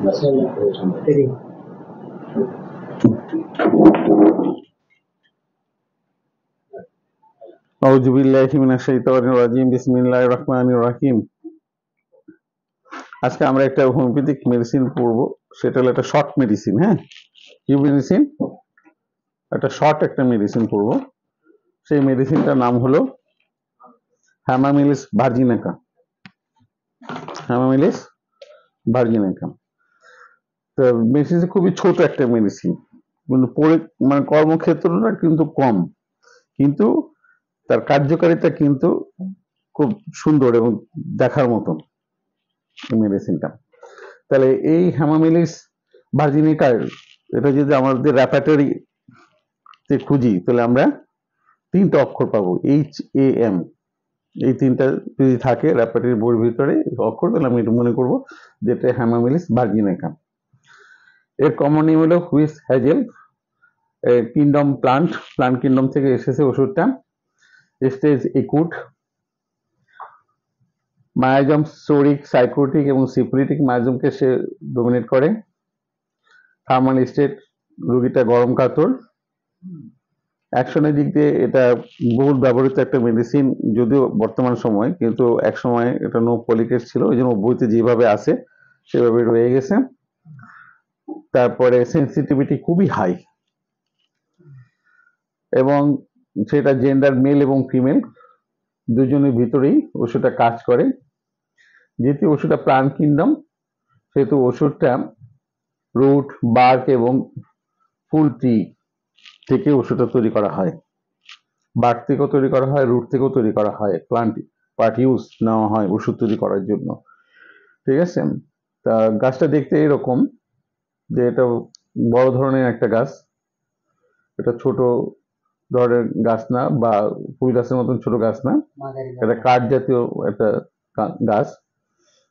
আউযু বিল্লাহি মিনাশ শাইতানির রাজিম বিসমিল্লাহির রহমানির রহিম। আজকে আমরা একটা হোমিওপ্যাথিক মেডিসিন পড়বো, সেটা হলো একটা শর্ট মেডিসিন। হ্যাঁ, কি মেডিসিন? একটা শর্ট একটা মেডিসিন পড়বো। সেই মেডিসিনটার নাম হলো হ্যামামিলিস ভার্জিনিকা। হ্যামামিলিস ভার্জিনিকা। তো মেডিসিন খুবই ছোট একটা মেডিসিন, কিন্তু মানে কর্মক্ষেত্রটা কিন্তু কম, কিন্তু তার কার্যকারিতা কিন্তু খুব সুন্দর এবং দেখার মতন মেডিসিনটা। তাহলে এই হ্যামামিলিস ভার্জিনিকার এটা যদি আমাদের রেপার্টরিতে খুঁজি, তাহলে আমরা তিনটা অক্ষর পাবো, HAM। এই তিনটা যদি থাকে রেপার্টরি বইয়ের ভিতরে অক্ষর, তাহলে আমি এটা মনে করবো যেটা হ্যামামিলিস ভার্জিনিকা। এর কমন নেম হলো হুইস হ্যাজেল কিংডম প্লান্ট কিংডম থেকে এসেছে ওষুধটা। স্টেজ একুট, মায়াজম সোরিক, সাইকোটিক এবং সিফিলিটিক মায়াজমকে সে ডোমিনেট করে। থার্মাল স্টেট, রোগীটা গরম কাতর। অ্যাকশনের দিক দিয়ে এটা বহুল ব্যবহৃত একটা মেডিসিন, যদিও বর্তমান সময়, কিন্তু এক সময় এটা নো পলিকেট ছিল, ওই জন্য বইতে যেভাবে আছে সেভাবে রয়ে গেছে। তারপরে সেন্সিটিভিটি খুবই হাই, এবং সেটা জেন্ডার মেল এবং ফিমেল দুজনের ভিতরেই ওষুধটা কাজ করে। যেহেতু ওষুধটা প্লান্ট কিংডম, সেহেতু ওষুধটা রুট, বার্ক এবং ফুল ট্রি থেকে ওষুধটা তৈরি করা হয়। বার্ক থেকেও তৈরি করা হয়, রুট থেকেও তৈরি করা হয়, প্লান্ট পার্ট ইউজ নেওয়া হয় ওষুধ তৈরি করার জন্য। ঠিক আছে, তা গাছটা দেখতে এরকম, যে এটা বড় ধরনের একটা গাছ, এটা ছোট ধরনের গাছ না, বা ফুল গাছের মতন ছোট গাছ না, এটা কাঠ জাতীয় একটা গাছ।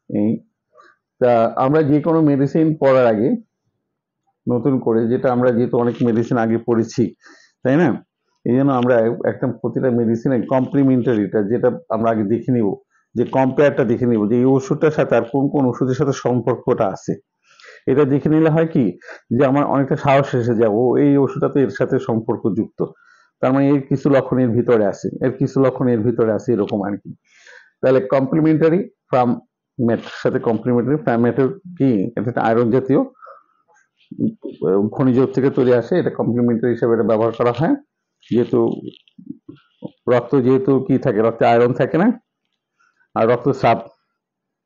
এই তা আমরা যে কোনো মেডিসিন পড়ার আগে নতুন করে, যেটা আমরা যেহেতু অনেক মেডিসিন আগে পড়েছি, তাই না, এই জন্য আমরা একটা প্রতিটা মেডিসিনের কমপ্লিমেন্টারিটা যেটা আমরা আগে দেখে নিব, যে কম্পেয়ারটা দেখে নিব, যে এই ওষুধটার সাথে আর কোন কোন ওষুধের সাথে সম্পর্কটা আছে। এটা দেখে নিলে হয় কি, যে আমার অনেকটা সাহস এসে যায়, ও এই ওষুধটা তো এর সাথে সম্পর্কযুক্ত, তার মানে এর কিছু লক্ষণ এর ভিতরে আছে, এর কিছু লক্ষণ এর ভিতরে আছে, এরকম আর কি। তাহলে কমপ্লিমেন্টারি ফ্রামেট সাথে কমপ্লিমেন্টারি ফ্রামেটের কি, এটা আয়রন জাতীয় খনিজ থেকে তৈরি আসে, এটা কমপ্লিমেন্টারি হিসেবে এটা ব্যবহার করা হয়। যেহেতু যেহেতু কি থাকে, রক্তে আয়রন থাকে না, আর রক্তচাপ,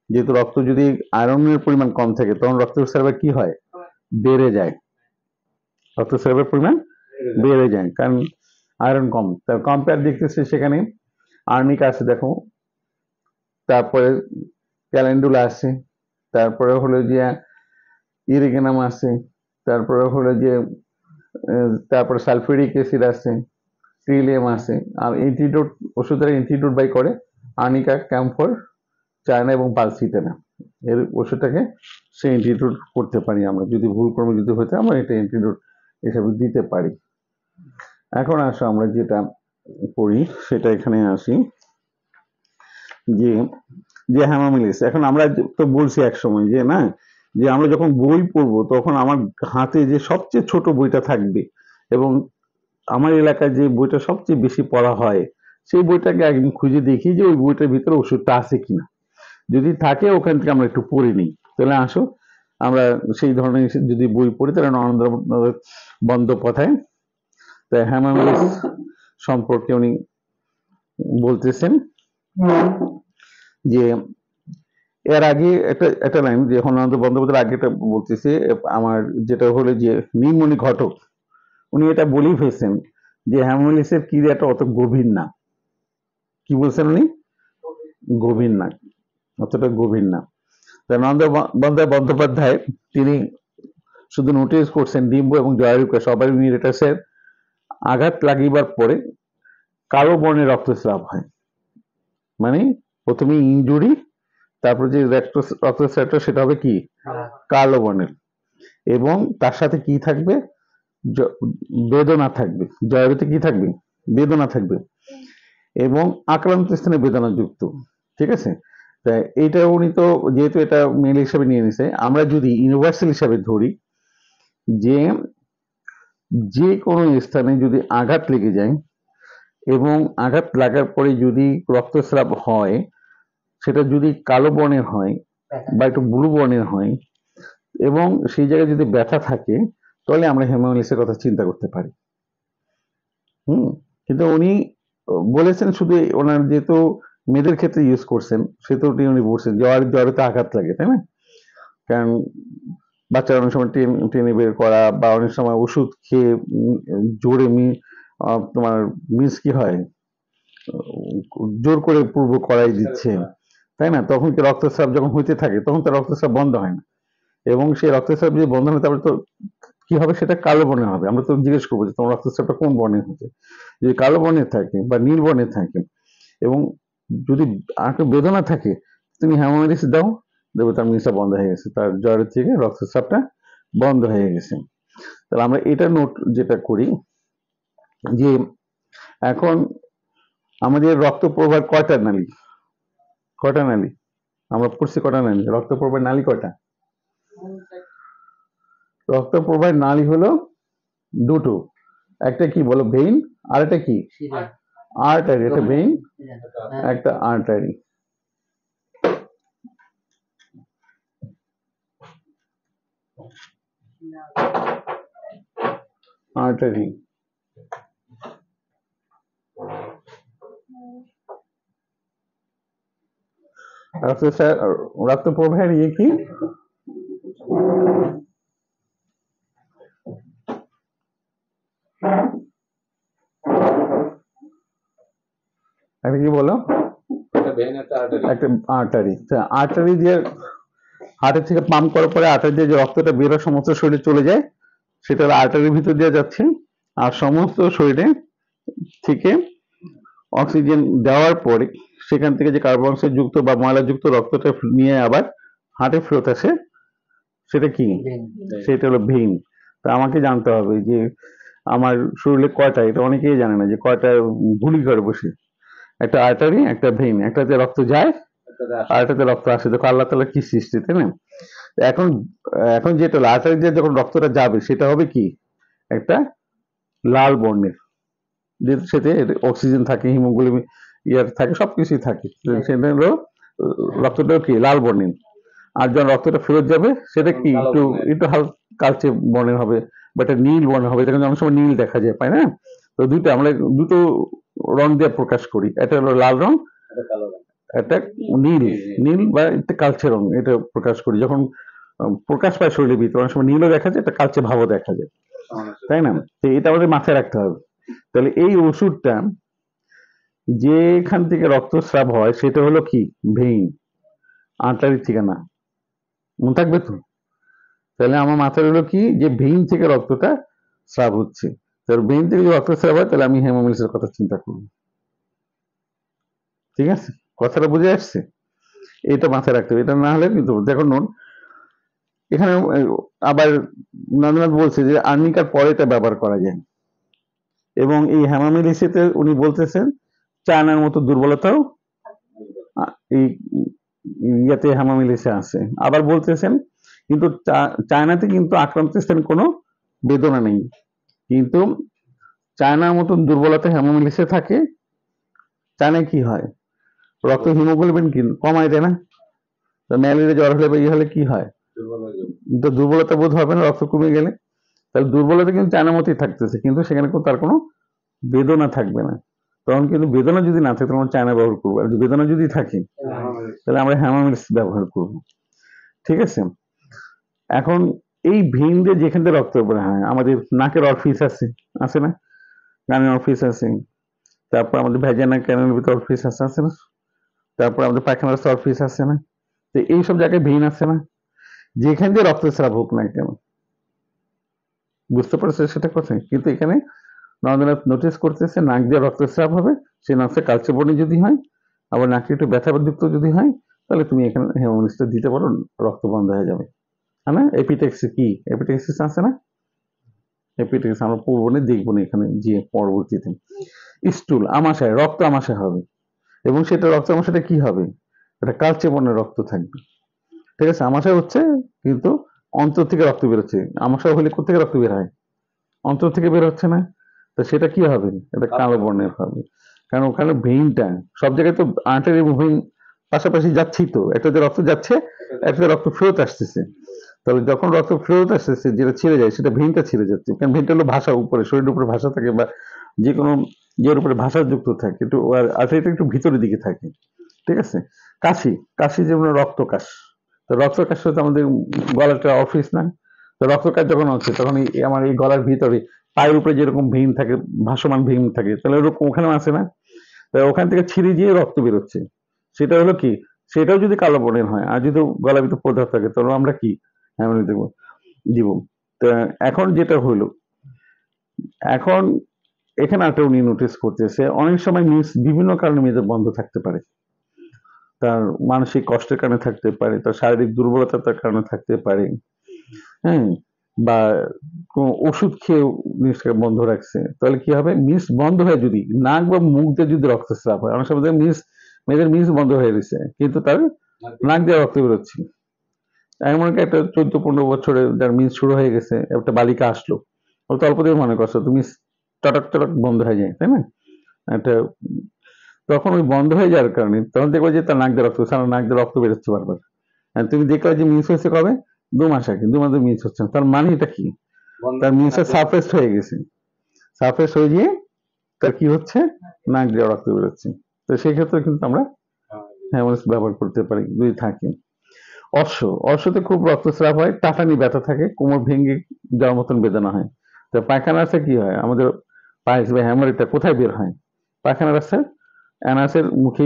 যেহেতু রক্ত যদি আয়রনের পরিমাণ কম থাকে, তখন রক্তচাপের কি হয়, বেড়ে যায়, রক্তচাপের পরিমাণ বেড়ে যায়, কারণ আয়রন কম। তার কম্পেয়ার দেখতেছে, সেখানে আর্নিক আছে দেখো, তারপরে ক্যালেন্ডুলা আছে, তারপরে হলো যে ইরিগেনাম আছে, তারপরে হলো যে তারপরে সালফিউরিক অ্যাসিড আছে, ট্রিলিয়াম আছে। আর অ্যান্টিডোট, ওষুধের অ্যান্টিডোট বাই করে আর্নিকা, ক্যাম্ফর, চায়না এবং পালসিটেনা। এর ওষুধটাকে সে অ্যান্টিডোট করতে পারি আমরা, যদি ভুলক্রমে যদি হতে আমরা এটা অ্যান্টিডোট হিসাবে দিতে পারি। এখন আসো আমরা যেটা পড়ি সেটা এখানে আসি, যে যে হ্যামামিলিস। এখন আমরা তো বলছি এক সময় যে না, যে আমরা যখন বই পড়বো তখন আমার হাতে যে সবচেয়ে ছোট বইটা থাকবে, এবং আমার এলাকায় যে বইটা সবচেয়ে বেশি পড়া হয়, সেই বইটাকে একদিন খুঁজে দেখি যে ওই বইটার ভিতরে ওষুধটা আছে কিনা। যদি থাকে ওখান থেকে আমরা একটু পড়ে নিই। তাহলে আসো আমরা সেই ধরনের যদি বই পড়ি, তাহলে নরেন্দ্র বন্দ্যোপাধ্যায় তাই হ্যামামিলিস সম্পর্কে উনি বলতেছেন যে, এর আগে একটা লাইন, যে নরেন্দ্র বন্দ্যোপাধ্যায়ের আগে এটা বলতেছে, আমার যেটা হলো যে নীলমণি ঘটক, উনি এটা বলেই ফেলছেন যে হ্যামামিলিসের ক্রিয়াটা অত গভীর না। কি বলছেন উনি? গভীর না, অতটা গভীর না। নরেন্দ্র বন্দ্যোপাধ্যায় তিনি শুধু নোটিস করছেন ডিম্ব এবং জয়ারুকে সবাই মিউরেটাসের আঘাত লাগিবার পরে কালো বর্ণের রক্তস্রাব হয়, মানে প্রথমে ইনজুরি, তারপর যে রক্তস্রাবটা সেটা হবে কি, কালো বর্ণের, এবং তার সাথে কি থাকবে, বেদনা থাকবে। জয়ারুতে কি থাকবে, বেদনা থাকবে, এবং আক্রান্ত স্থানে বেদনা যুক্ত। ঠিক আছে, তাই এটা উনি তো যেহেতু এটা মেল হিসাবে নিয়ে নিছে, আমরা যদি ইউনিভার্সাল হিসাবে ধরি যে যে কোনো স্থানে যদি আঘাত লেগে যায় এবং আঘাত লাগার পরে যদি রক্তস্রাব হয়, সেটা যদি কালো বর্ণের হয় বা একটু ব্লু বর্ণের হয় এবং সেই জায়গায় যদি ব্যথা থাকে, তাহলে আমরা হেমামাইলিসের কথা চিন্তা করতে পারি। কিন্তু উনি বলেছেন শুধু ওনার যেহেতু মেয়েদের ক্ষেত্রে ইউজ করছেন, সেহেতু উনি বলছেন জ্বরে তো আঘাত লাগে, তাই না? কারণ বাচ্চারা অনেক সময় টেনে বের করা বা অনেক সময় ওষুধ খেয়ে জোরে তোমার মিস কি হয়, জোর করে পূর্ব করাই দিচ্ছে, তাই না? তখন কি রক্তস্রাব যখন হইতে থাকে তখন তো রক্তস্রাব বন্ধ হয় না, এবং সেই রক্তস্রাব যদি বন্ধ হয় তারপরে তো কি হবে, সেটা কালো বর্ণের হবে। আমরা তো জিজ্ঞেস করবো যে তোমার রক্তস্রাবটা কোন বর্ণের হচ্ছে। যদি কালো বর্ণের থাকে বা নীল বর্ণের থাকে এবং যদি একটু বেদনা থাকে, তুমি হেমামাইলিস দাও, দেবো, তার জিনিসটা বন্ধ হয়ে গেছে, তার জ্বরের থেকে রক্তস্রাবটা বন্ধ হয়ে গেছে। তাহলে আমরা এটা নোট যেটা করি যে এখন আমাদের রক্ত প্রবাহ কয়টা নালী, কয়টা নালী আমরা পড়ছি, কয়টা নালী রক্ত প্রবাহ নালী কয়টা? রক্ত প্রবাহের নালী হলো দুটো, একটা কি বলো ভেইন, আর একটা কি আর্টারি। একটা ভেইন, একটা আর্টারি। আর্টারি রক্ত প্রবাহের ইয়ে কি? একটা কি বলো? একটা আর্টারি। আর্টারি দিয়ে হার্টের থেকে পাম্প করার পরে আর্টারি দিয়ে যে রক্তটা বেরো সমস্ত শরীরে চলে যায়, সেটা আর্টারির ভিতর দিয়ে যাচ্ছে, আর সমস্ত শরীরে থেকে অক্সিজেন দেওয়ার পরে সেখান থেকে যে কার্বন ডাইঅক্সাইড যুক্ত বা ময়লাযুক্ত রক্তটা নিয়ে আবার হার্টে ফেরত আসে, সেটা কি? সেটা হলো ভেইন। তা আমাকে জানতে হবে যে আমার শরীরে কয়টা, এটা অনেকেই জানে না যে কয়টা গুলি করে বসে, একটা আর্টারি, একটা ভেইন, একটাতে রক্ত যায় আর একটাতে রক্ত আসে। দেখো আল্লাহ তাআলা কি সৃষ্টি, তাই না? এখন এখন যেটা আর্টারি দিয়ে যখন রক্তটা যাবে সেটা হবে কি, একটা লাল বর্ণের, যেহেতু সেটা অক্সিজেন থাকে, হিমোগ্লোবিন ইয়ার থাকে, সবকিছুই থাকে, সেটা হলো রক্তটাও কি লাল বর্ণের। আর যখন রক্তটা ফেরত যাবে সেটা কি একটু একটু হালকা কালচে বর্ণের হবে বা একটা নীল বর্ণের হবে, এটা কিন্তু অনেক সময় নীল দেখা যায়, তাই না? তো দুটো আমরা দুটো রং দিয়ে প্রকাশ করি, এটা হলো লাল রং, এটা নীল, নীল বা একটা কালচে রং, এটা প্রকাশ করি যখন প্রকাশ পায় শরীরের ভিতরে। অনেক সময় নীলও দেখা যায়, একটা কালচে ভাবও দেখা যায়, তাই না? তো এটা আমাদের মাথায় রাখতে হবে। তাহলে এই ওষুধটা যেখান থেকে রক্তস্রাব হয় সেটা হলো কি ভেইন, আর্টারির থেকে না, মনে থাকবে তো? তাহলে আমার মাথায় হলো কি যে ভেইন থেকে রক্তটা স্রাব হচ্ছে, তাহলে ভেইন থেকে যদি রক্তস্রাব হয় তাহলে আমি হেমামাইলিসের কথা চিন্তা করব। ঠিক আছে, কথাটা বুঝে আসছে? এটা মাথায় রাখতে হবে, এটা না হলে কিন্তু দেখো নোট এখানে আবার নন্দনাথ বলছে যে আর্নিকার পরে এটা ব্যবহার করা যায়, এবং এই হেমামাইলিসেতে উনি বলতেছেন চায়নার মতো দুর্বলতাও এই ইয়াতে হেমামাইলিসে আছে। আবার বলতেছেন কিন্তু চায়নাতে কিন্তু আক্রান্ত স্থানে কোনো বেদনা নেই, কিন্তু চায়নার মতন দুর্বলতা হেমামাইলিসে থাকে। চায়নায় কি হয়, রক্ত হিমোগ্লোবিন কমায় দেয় না, তো ম্যালেরিয়া জ্বর হলে বা ইয়ে হলে কি হয়, তো দুর্বলতা বোধ হবে না রক্ত কমে গেলে। তাহলে দুর্বলতা কিন্তু চায়নার মতোই থাকতেছে, কিন্তু সেখানে তার কোনো বেদনা থাকবে না। তখন কিন্তু বেদনা যদি না থাকে তখন চায়না ব্যবহার করবো, আর বেদনা যদি থাকে তাহলে আমরা হেমামাইলিস ব্যবহার করব। ঠিক আছে, এখন এই ভেইন দিয়ে যেখান থেকে রক্ত বের হয়, আমাদের নাকের অরফিস আছে, আছে না? কানের অরফিস আছে, তারপর আমাদের ভ্যাজানা ক্যানেলের ভিতরে অরফিস আছে, আছে না? তারপর আমাদের পায়খানার অরফিস আছে না? তো এইসব জায়গায় ভেইন আছে না? যেখান দিয়ে রক্তস্রাব হোক না কেন, বুঝতে পারছে সেটা কোথায়? কিন্তু এখানে নরেন্দ্রনাথ নোটিস করতেছে নাক দিয়ে রক্তস্রাব হবে, সে নাকটা কালচে বর্ণে যদি হয়, আবার নাকে একটু ব্যথাযুক্ত যদি হয়, তাহলে তুমি এখানে হেমামাইলিসটা দিতে পারো, রক্ত বন্ধ হয়ে যাবে। হ্যাঁ না? এপিটেক্সিস কি, এপিটেক্সিস আছে না? এপিটেক্সিস আমরা পড়বো না, দেখবো না এখানে যে পরবর্তীতে। স্টুল আমাশয়, রক্ত আমাশয় হবে, এবং সেটা রক্ত আমাশয়টা কি হবে, এটা কালচে বর্ণের রক্ত থাকবে। ঠিক আছে, আমাশয় হচ্ছে কিন্তু অন্তর থেকে রক্ত বেরোচ্ছে। আমাশয় হলে কোথেকে রক্ত বের হয়? অন্তর থেকে বের হচ্ছে না? তো সেটা কি হবে? এটা কালো বর্ণের হবে। কারণ ওখানে ভেইনটা সব জায়গায় তো আর্টারি এবং ভেইন পাশাপাশি যাচ্ছেই তো, একটাতে রক্ত যাচ্ছে, একটাতে রক্ত ফেরত আসতেছে। তাহলে যখন রক্ত ফেরত আসতেছে যেটা ছিঁড়ে যায় সেটা ভেইনটা ছিঁড়ে যাচ্ছে, কারণ ভেইনটা হলো ভাষা উপরে, শরীরের উপরে ভাষা থাকে বা যে কোনো ইয়ের উপরে ভাষা যুক্ত থাকে, একটু আর আর্টারিটা একটু ভিতরের দিকে থাকে। ঠিক আছে, কাশি, কাশি যেমন রক্তকাশ, তো রক্তকাশ হচ্ছে আমাদের গলাটা অফিস না, তো রক্তকাশ যখন হচ্ছে তখন আমার এই গলার ভিতরে পায়ের উপরে যেরকম ভেইন থাকে, ভাসমান ভেইন থাকে, তাহলে ওরকম ওখানেও আছে না? তাই ওখান থেকে ছিঁড়ে গিয়ে রক্ত বেরোচ্ছে, সেটা হলো কি, সেটাও যদি কালো বর্ণের হয় আর যদি গলার ভিতরে পদার্থ থাকে তাহলে আমরা কি হ্যামোলি দেবো, দিব। তো এখন যেটা হলো, এখন এখানে একটা উনি নোটিস করতেছে অনেক সময় মিস বিভিন্ন কারণে মেয়েদের বন্ধ থাকতে পারে। তার মানসিক কষ্টের কারণে থাকতে পারে, তার শারীরিক দুর্বলতার কারণে থাকতে পারে, হ্যাঁ, বা কোনো ওষুধ খেয়ে মিসকে বন্ধ রাখছে, তাহলে কি হবে? মিস বন্ধ হয় যদি নাক বা মুখ দিয়ে যদি রক্তস্রাব হয়, অনেক সময় মিস, মেয়েদের মিস বন্ধ হয়ে গেছে কিন্তু তার নাক দিয়ে রক্ত বেরোচ্ছে। এমন কি একটা 14-15 বছরে যার মিস শুরু হয়ে গেছে, একটা বালিকা আসলো, ও তো অল্প দিন মনে করছো তুমি টটক টটক বন্ধ হয়ে যায়, তাই না? একটা তখন ওই বন্ধ হয়ে যাওয়ার কারণে তখন দেখবো যে তার নাক দিয়ে রক্ত, সারা নাক দিয়ে রক্ত বেরোচ্ছে বারবার। আর তুমি দেখলে যে মিস হয়েছে কবে? 2 মাস আগে, 2 মাস মিস হচ্ছে না। তার মানে এটা কি? তার মিসটা সারফেস হয়ে গেছে, সারফেস হয়ে গিয়ে তার কি হচ্ছে? নাক দিয়ে রক্ত বেরোচ্ছে। তো সেই ক্ষেত্রে কিন্তু আমরা হ্যামোরেজ ব্যবহার করতে পারি যদি থাকে। অশ্ব, অশ্বতে খুব রক্তস্রাব হয়, টাটানি ব্যথা থাকে, কোমর ভেঙে যাওয়ার মতন বেদনা হয়। তো পায়খানা রাস্তায় কি হয়? আমাদের পাইলস বা হ্যামারেজটা কোথায় বের হয়? পায়খানা রাস্তায় অ্যানাসের মুখে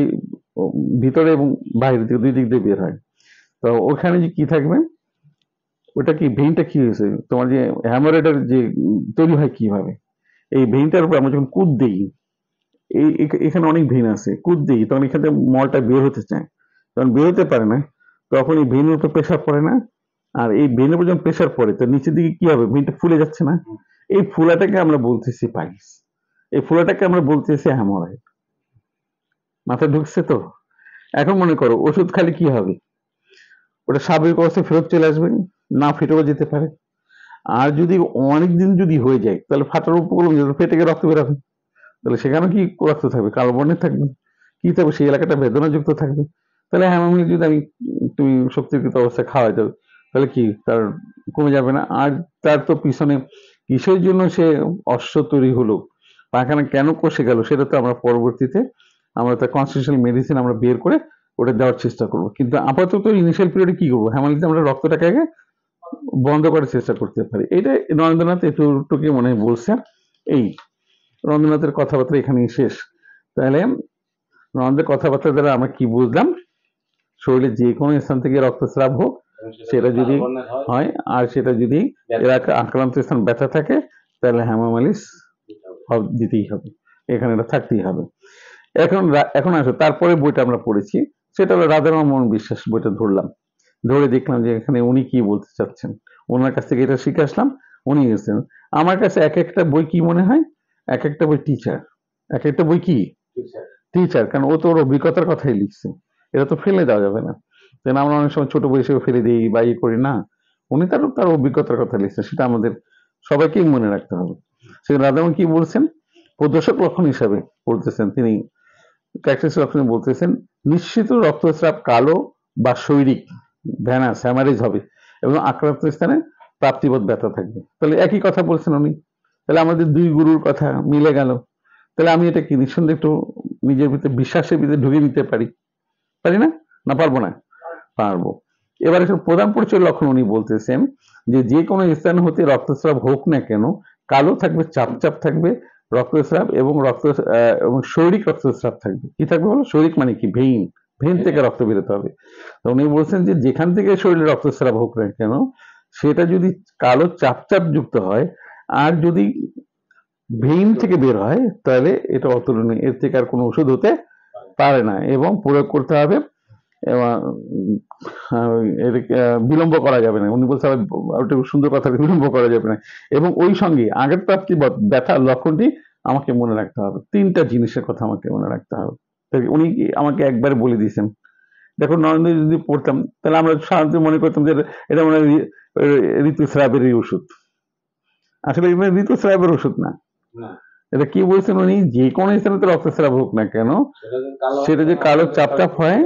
ভিতরে এবং বাইরে দিকে দুই দিক দিয়ে বের হয়। তো ওখানে যে কি থাকবে, ওটা কি ভেইনটা কি হয়েছে তোমার যে হ্যামারেডের যে তৈরি হয় কিভাবে, এই ভেইনটার উপর আমরা যখন কুদ দিই, এখানে অনেক ভেইন আছে, কুদ দিই তখন এখান থেকে মলটা বের হতে চায়, যখন বের হতে পারে না তখন এই ভেইনের উপর প্রেশার পড়ে না, আর এই ভেইনের উপর যখন প্রেশার পড়ে তো নিচের দিকে কি হবে? ভেইনটা ফুলে যাচ্ছে না? এই ফুলাটাকে আমরা বলতেছি পাইলস, এই ফুলাটাকে আমরা বলতেছি হ্যামোরয়েড। মাথায় ঢুকছে তো? এখন মনে করো ওষুধ খালি কি হবে? ওটা স্বাভাবিক অবস্থায় ফেরত চলে আসবে, না ফেটেও যেতে পারে। আর যদি অনেক দিন যদি হয়ে যায় তাহলে ফাটার উপক্রম ফেটে গিয়ে রক্ত বেরোবে, তাহলে সেখানে কি রক্ত থাকবে? কালো বর্ণের থাকবে। কি থাকবে? সেই এলাকাটা বেদনাযুক্ত থাকবে। তাহলে হ্যামামিল যদি আমি তুমি শক্তিকৃত অবস্থায় খাওয়াই দাও তাহলে কি তার কমে যাবে না? আর তার তো পিছনে কিসের জন্য সে অশ্ব তৈরি হলো, পায়খানা কেন কষে গেল, সেটা তো আমরা পরবর্তীতে আমরা তার কনস্টিটিউশনাল মেডিসিন আমরা বের করে ওটা দেওয়ার চেষ্টা করব। কিন্তু আপাতত ইনিশিয়াল পিরিয়ডে কি করবো? হ্যামালিতে আমরা রক্তটাকে আগে বন্ধ করার চেষ্টা করতে পারি। এটা নরেন্দ্রনাথ এটুকুই মনে হয় বলছে। এই রবীন্দ্রনাথের কথাবার্তা এখানেই শেষ। তাহলে রবীন্দ্রের কথাবার্তা দ্বারা আমরা কি বুঝলাম? শরীরের যে কোনো স্থান থেকে রক্তস্রাব হোক, সেটা যদি হয় আর সেটা যদি এলাকা আক্রান্ত স্থান ব্যথা থাকে তাহলে হ্যামামালিস দিতেই হবে, এখানে এটা থাকতেই হবে। এখন আসো তারপরে বইটা আমরা পড়েছি, সেটা হলো রাধারমন বিশ্বাস বইটা ধরলাম, ধরে দেখলাম যে এখানে উনি কি বলতে চাচ্ছেন, ওনার কাছ থেকে এটা শিখে আসলাম, উনি গেছেন। আমার কাছে এক একটা বই কি মনে হয়, এক একটা বই টিচার, এক একটা বই কি টিচার, কারণ ও তো ওর অভিজ্ঞতার কথাই লিখছে, এটা তো ফেলে দেওয়া যাবে না। তাই না? আমরা অনেক সময় ছোট বই হিসেবে ফেলে দিই বা করি না, উনি তার তার অভিজ্ঞতার কথা লিখছেন, সেটা আমাদের সবাইকেই মনে রাখতে হবে। সে রাধারমন কি বলছেন? প্রদর্শক লক্ষণ হিসাবে বলতেছেন তিনি, প্র্যাকটিস লক্ষণ বলতেছেন নিশ্চিত রক্তস্রাব কালো বা শৈরিক ভ্যানাস হ্যামারেজ হবে এবং আক্রান্ত স্থানে প্রাপ্তিবোধ ব্যথা থাকবে। তাহলে একই কথা বলছেন উনি, তাহলে আমাদের দুই গুরুর কথা মিলে গেল। তাহলে আমি এটা কি নিঃসন্দেহে একটু নিজের ভিতরে বিশ্বাসের ভিতরে ঢুকিয়ে নিতে পারি, পারি না? না পারবো না? পারবো। এবার একটু প্রধান পরিচয় লক্ষণ উনি বলতেছেন যে যে কোনো স্থান হতে রক্তস্রাব হোক না কেন, কালো থাকবে, চাপ চাপ থাকবে রক্তস্রাব এবং এবং শৈরিক রক্তস্রাব থাকবে। কি থাকবে বলো? শৈরিক মানে কি? ভেইন, ভেইন থেকে রক্ত বেরোতে হবে। তো উনি বলছেন যে যেখান থেকে শরীরে রক্তস্রাব হোক না কেন, সেটা যদি কালো চাপ চাপ যুক্ত হয় আর যদি ভেইন থেকে বের হয় তাহলে এটা অতুলনীয়, এর থেকে আর কোনো ওষুধ হতে পারে না এবং প্রয়োগ করতে হবে এবং বিলম্ব করা যাবে না। উনি বলছে ওটা সুন্দর কথা, বিলম্ব করা যাবে না এবং ওই সঙ্গে আগের প্রাপ্তি ব্যথার লক্ষণটি আমাকে মনে রাখতে হবে। 3টা জিনিসের কথা আমাকে মনে রাখতে হবে। উনি আমাকে একবার বলে দিয়েছেন দেখো নর্মালি যদি পড়তাম তাহলে আমরা সাধারণত মনে করতাম যে এটা মনে হয় ঋতুস্রাবেরই ওষুধ। আসলে এটা ঋতুস্রাবের ওষুধ না। এটা কি বলছেন উনি, যে কোনো স্থানে রক্তস্রাব হোক না কেন, সেটা যে কালো চাপটাপ হয়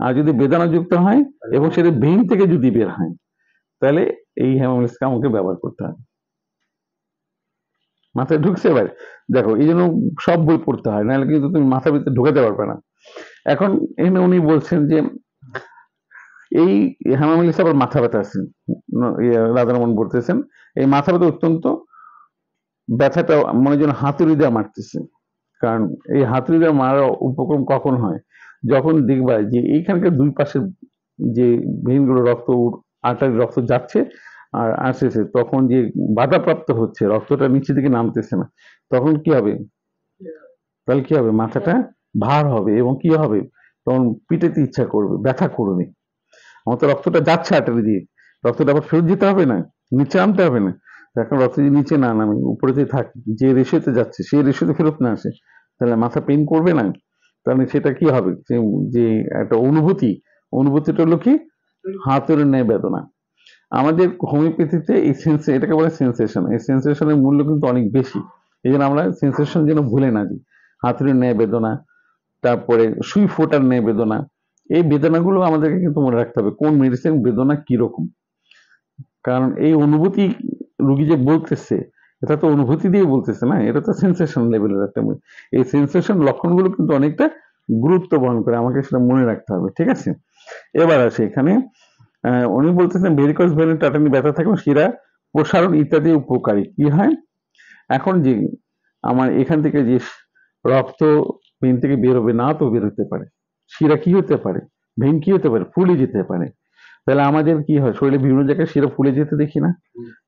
আর যদি বেদনাযুক্ত হয় এবং সেটা ভেইন থেকে যদি বের হয়, তাহলে এই হেমামিলিসকে আমাকে ব্যবহার করতে হয়। মাথায় ঢুকছে এবার? দেখো এই জন্য সব বই পড়তে হয়, নাহলে কিন্তু তুমি মাথার ভিতরে ঢুকাতে পারবে না। এখন এখানে উনি বলছেন যে এই হেমামিলিস আবার মাথা ব্যথা আছে, রাধারমন বলতেছেন এই মাথা ব্যথা অত্যন্ত ব্যথাটা মনে যেন হাতুড়ি দিয়ে মারতেছে। কারণ এই হাতুড়ি দিয়ে মারার উপক্রম কখন হয়, যখন দেখবা যে এইখানকার দুই পাশের যে ভেইনগুলো রক্ত আর্টারি রক্ত যাচ্ছে আর আসতেছে, তখন যে বাধাপ্রাপ্ত হচ্ছে, রক্তটা নিচে দিকে নামতেছে না, তখন কি হবে? তাহলে কি হবে? মাথাটা ভার হবে এবং কি হবে? তখন পিটাতে ইচ্ছা করবে, ব্যথা করবে। আমার তো রক্তটা যাচ্ছে আর্টারি দিয়ে, রক্তটা আবার ফেরত যেতে হবে না, নিচে নামতে হবে না। এখন রক্ত যদি নিচে না নামে, উপরেতে থাকে, যে রেশিওতে যাচ্ছে সেই রেশিওতে ফেরত না আসে, তাহলে মাথা পেইন করবে না? তাহলে সেটা কি হবে? যে একটা অনুভূতিটা হলো কি? হাতুড়ির ন্যায় বেদনা। আমাদের হোমিওপ্যাথিতে এই এটাকে বলে সেন্সেশন। এই সেন্সেশনের মূল্য কিন্তু অনেক বেশি। এই জন্য আমরা সেন্সেশন যেন ভুলে না দিই। হাতুড়ির ন্যায় বেদনা, তারপরে সুই ফোটার ন্যায় বেদনা, এই বেদনাগুলো আমাদেরকে কিন্তু মনে রাখতে হবে কোন মেডিসিন বেদনা কিরকম। কারণ এই অনুভূতি রুগী যে বলতেছে, এটা তো অনুভূতি দিয়ে বলতেছে না, এটা তো সেন্সেশন লেভেলের একটা। এই সেন্সেশন লক্ষণগুলো কিন্তু অনেকটা গুরুত্ব বহন করে, আমাকে সেটা মনে রাখতে হবে। ঠিক আছে, এবার আসে এখানে উনি বলতেছেন ভেরিকোজ ভেইনে টাটানি ব্যথা থাকলে শিরা প্রসারণ ইত্যাদি উপকারী। কি হয়? এখন যে আমার এখান থেকে যে রক্ত ভেইন থেকে বের হবে না, তো বের হতে পারে, শিরা কি হতে পারে, ভেইন কি হতে পারে, ফুলে যেতে পারে। তাহলে আমাদের কি হয়, শরীরে বিভিন্ন জায়গায় শিরা ফুলে যেতে দেখি না?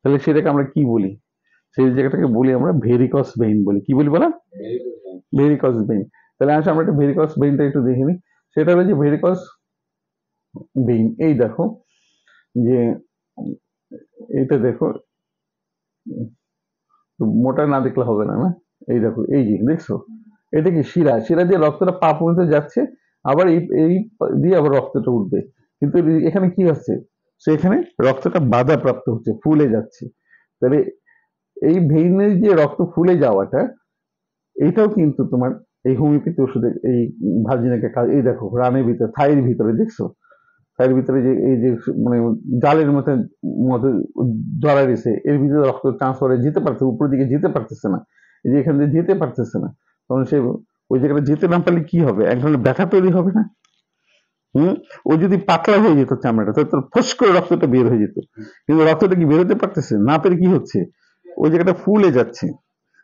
তাহলে সেটাকে আমরা কি বলি? সেই জায়গাটাকে বলি আমরা ভেরিকস ভেইন বলি। কি বলি বলা? Varicose vein. তাহলে আসলে আমরা একটা ভেরিকস ভেইনটা একটু দেখে নিই। সেটা হলো যে ভেরিকস ভেইন, এই দেখো যে এইটা দেখো, মোটা না দেখলে হবে না, না? এই দেখো, এই যে দেখছো, এটা কি শিরা? শিরা দিয়ে রক্তটা পা পর্যন্ত যাচ্ছে, আবার এই দিয়ে আবার রক্তটা উঠবে। কিন্তু এখানে কি হচ্ছে? সেখানে রক্তটা বাধাপ্রাপ্ত হচ্ছে, ফুলে যাচ্ছে। তাহলে এই ভেইনের যে রক্ত ফুলে যাওয়াটা, এইটাও কিন্তু তোমার এই হোমিওপ্যাথি ওষুধের এই ভার্জিনাকে কাজ। এই দেখো রানের ভিতরে, থাইয়ের ভিতরে দেখছো, থাইয়ের ভিতরে যে এই যে মানে জালের মতো মতো জড়া রয়েছে, এর ভিতরে রক্ত ট্রান্সফারে যেতে পারছে, উপরের দিকে যেতে পারতেছে না, এই যে এখান দিয়ে যেতে পারতেছে না, তখন সে ওই জায়গাটা যেতে না পারলে কি হবে? এক ধরনের ব্যথা তৈরি হবে না? ও যদি পাতলা হয়ে যেত চামড়াটা, তাহলে তোর ফস করে রক্তটা বের হয়ে যেত। কিন্তু রক্তটা কি বেরোতে পারতেছে না, পেরে কি হচ্ছে? ওই জায়গাটা ফুলে যাচ্ছে।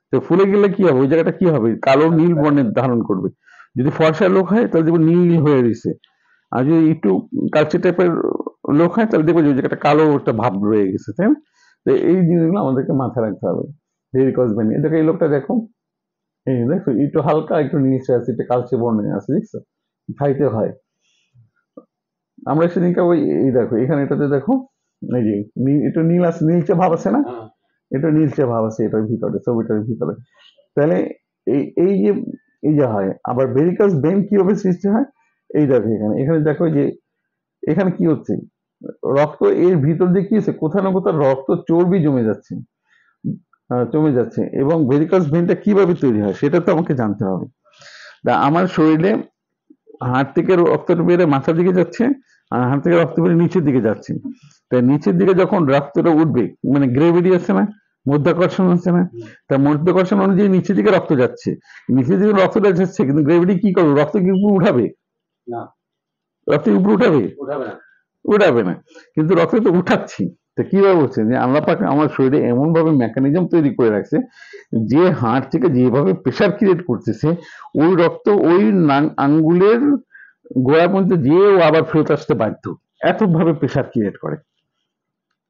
তো ফুলে গেলে কি হবে? ওই জায়গাটা কি হবে? কালো নীল বর্ণের ধারণ করবে। যদি ফর্সা লোক হয় তাহলে দেখবে নীল হয়ে রয়েছে, আর যদি একটু কালচে টাইপের লোক হয় তাহলে দেখবে যে ওই জায়গাটা কালো একটা ভাব রয়ে গেছে, তাই না? তো এই জিনিসগুলো আমাদেরকে মাথায় রাখতে হবে। ভেরিকজ ভেইন, দেখো এই লোকটা দেখো, এই দেখো একটু হালকা একটু নিচে আছে, একটু কালচে বর্ণে আছে, দেখছো? খাইতে হয়। আমরা সেদিনকে ওই এই দেখো এখানে এটাতে দেখো, এই যে একটু নীল আছে, নীলচে ভাব আছে না? এটা নীলচে ভাব আছে এটার ভিতরে, ছবিটার ভিতরে। তাহলে এই যে এই যে হয়, আবার ভেরিকজ ভেইন কিভাবে সৃষ্টি হয়? এই দেখো এখানে, এখানে দেখো যে এখানে কি হচ্ছে, রক্ত এর ভিতর দিয়ে কি হচ্ছে, কোথাও না কোথাও রক্ত চর্বি জমে যাচ্ছে, জমে যাচ্ছে। এবং ভেরিকজ ভেইনটা কিভাবে তৈরি হয় সেটা তো আমাকে জানতে হবে। আমার শরীরে হাড় থেকে রক্তটা বেড়ে মাথার দিকে যাচ্ছে, আর হাড় থেকে রক্ত বেড়ে নিচের দিকে যাচ্ছে। তাই নিচের দিকে যখন রক্তটা উঠবে, মানে গ্রেভিটি আছে না, মধ্যাকর্ষণ আছে না, তা মধ্যাকর্ষণ অনুযায়ী নিচের দিকে রক্ত যাচ্ছে, নিচের দিকে রক্তটা যাচ্ছে, কিন্তু গ্রেভিটি কি করবে? রক্ত কি উপরে উঠাবে? না, রক্ত উপরে উঠাবে? উঠাবে না। কিন্তু রক্ত তো উঠাচ্ছি। তো কিভাবে হচ্ছে? যে আল্লাহ পাক আমার শরীরে এমন ভাবে মেকানিজম তৈরি করে রাখছে, যে হাড় থেকে যেভাবে প্রেশার ক্রিয়েট করতেছে, ওই রক্ত ওই আঙ্গুলের গোড়া পর্যন্ত যেয়েও আবার ফেরত আসতে বাধ্য, এত ভাবে প্রেশার ক্রিয়েট করে।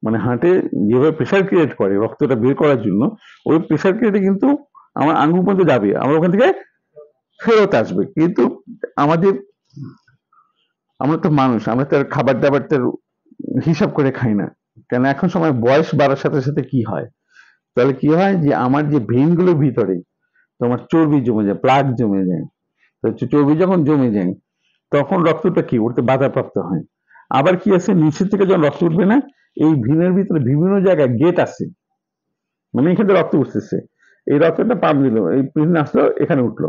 মানে হার্টে যেভাবে প্রেশার ক্রিয়েট করে রক্তটা বের করার জন্য, ওই প্রেশার ক্রিয়েটে কিন্তু আমার আঙ্গুল পর্যন্ত যাবে, আমার ওখান থেকে ফেরত আসবে। কিন্তু আমাদের, আমরা তো মানুষ, আমরা তো খাবার দাবারটার হিসাব করে খাই না। কেন? এখন সময় বয়স বাড়ার সাথে সাথে কি হয়, তাহলে কি হয় যে আমার যে ভেইনগুলোর ভিতরে তোমার চর্বি জমে যায়, প্লাগ জমে যায়। তো চর্বি যখন জমে যায়, তখন রক্তটা কি উঠতে বাধাপ্রাপ্ত হয়। আবার কি আছে, নিচের থেকে যখন রক্ত উঠবে না, এই ভেনের ভিতরে বিভিন্ন জায়গায় গেট আছে, মানে এখান থেকে রক্ত উঠতেছে, এই রক্তটা পাম্প দিল, এই ভেন আসলো, এখানে উঠলো,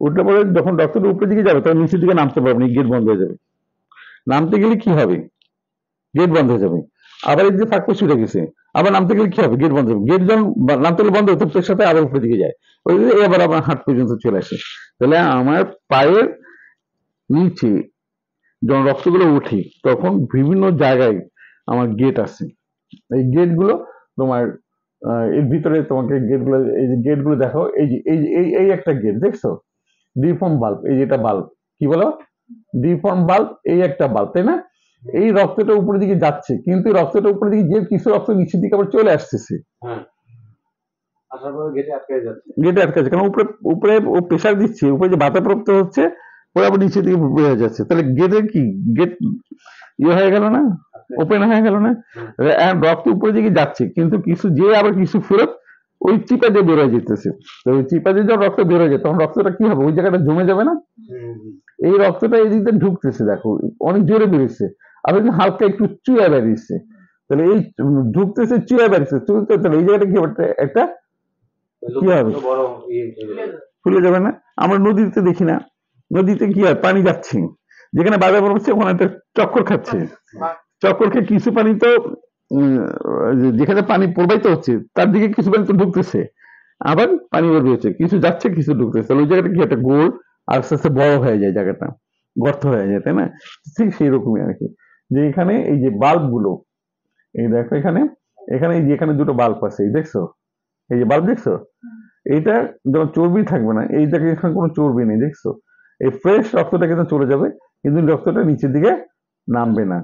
উঠলে পরে যখন রক্তটা উপরের দিকে যাবে তখন নিচের দিকে নামতে পারবে না, গেট বন্ধ হয়ে যাবে। নামতে গেলে কি হবে, গেট বন্ধ হয়ে যাবে। আবার এই যে ফাঁক ছুটে গেছে, আবার নামতে গেলে কি হবে, গেট বন্ধ হবে। গেট যখন নামতে গেলে বন্ধ হতো, তার সাথে আবার উপরের দিকে যায়, ওই যে এবার আমার হাত পর্যন্ত চলে আসে। তাহলে আমার পায়ের নিচে যখন রক্তগুলো উঠে তখন বিভিন্ন জায়গায় আমার গেট আছে। এই গেটগুলো তোমার এর ভিতরে তোমাকে গেটগুলো, এই যে গেটগুলো দেখো, এই যে এই একটা গেট দেখছো, ডিফর্ম বাল্ব, এই যেটা বাল্ব কি বলো, ডিফর্ম বাল্ব, এই একটা বাল্ব, তাই না? এই রক্তটা উপরের দিকে যাচ্ছে, কিন্তু রক্তটা উপরের দিকে যে কিছু রক্ত নিচের দিকে আবার চলে আসতেছে, গেটে আটকে যাচ্ছে, কারণ উপরে উপরে ও প্রেশার দিচ্ছে, উপরে যে বাধাপ্রাপ্ত হচ্ছে, ওরা আবার নিচের দিকে বের হয়ে যাচ্ছে। তাহলে গেটের কি, গেট ইয়ে হয়ে গেল না, ওপেন হয়ে গেল না? রক্ত উপরের দিকে যাচ্ছে, কিন্তু কিছু যে আবার কিছু ফেরত ওই চিপা দিয়ে বের হয়ে যেতেছে। তো ওই চিপা দিয়ে যখন রক্ত বের হয়ে যায় তখন রক্তটা কি হবে, ওই জায়গাটা জমে যাবে না? এই রক্তটা এই দিক দিয়ে ঢুকতেছে, দেখো অনেক জোরে বেরিয়েছে, আবার হালকা একটু চুয়া বেরিয়েছে। তাহলে এই ঢুকতেছে, চুয়া বেরিয়েছে, চুলতে, তাহলে এই জায়গাটা কি একটা কি হবে, ফুলে যাবে না? আমরা নদীতে দেখি না, নদীতে কি হয়, পানি যাচ্ছে, যেখানে বাধা পড়ছে ওখানে একটা চক্কর খাচ্ছে, চক্কর খেয়ে কিছু পানি তো যেখানে পানি প্রবাহিত হচ্ছে তার দিকে কিছু পানি তো ঢুকতেছে, আবার পানি বের হচ্ছে, কিছু যাচ্ছে কিছু ঢুকতেছে, ওই জায়গাটা কি একটা গোল আস্তে আস্তে বড় হয়ে যায়, জায়গাটা গর্ত হয়ে যায়, তাই না? ঠিক সেই রকমই আর কি, যে এখানে এই যে বাল্ব গুলো, এই দেখো এখানে, এখানে এই যে এখানে দুটো বাল্ব আছে, এই দেখছো, এই যে বাল্ব দেখছো, এইটা যখন চর্বি থাকবে না, এই জায়গায় এখানে কোনো চর্বি নেই, দেখছো, এই ফ্রেশ রক্তটা কিন্তু চলে যাবে, কিন্তু রক্তটা নিচের দিকে নামবে না।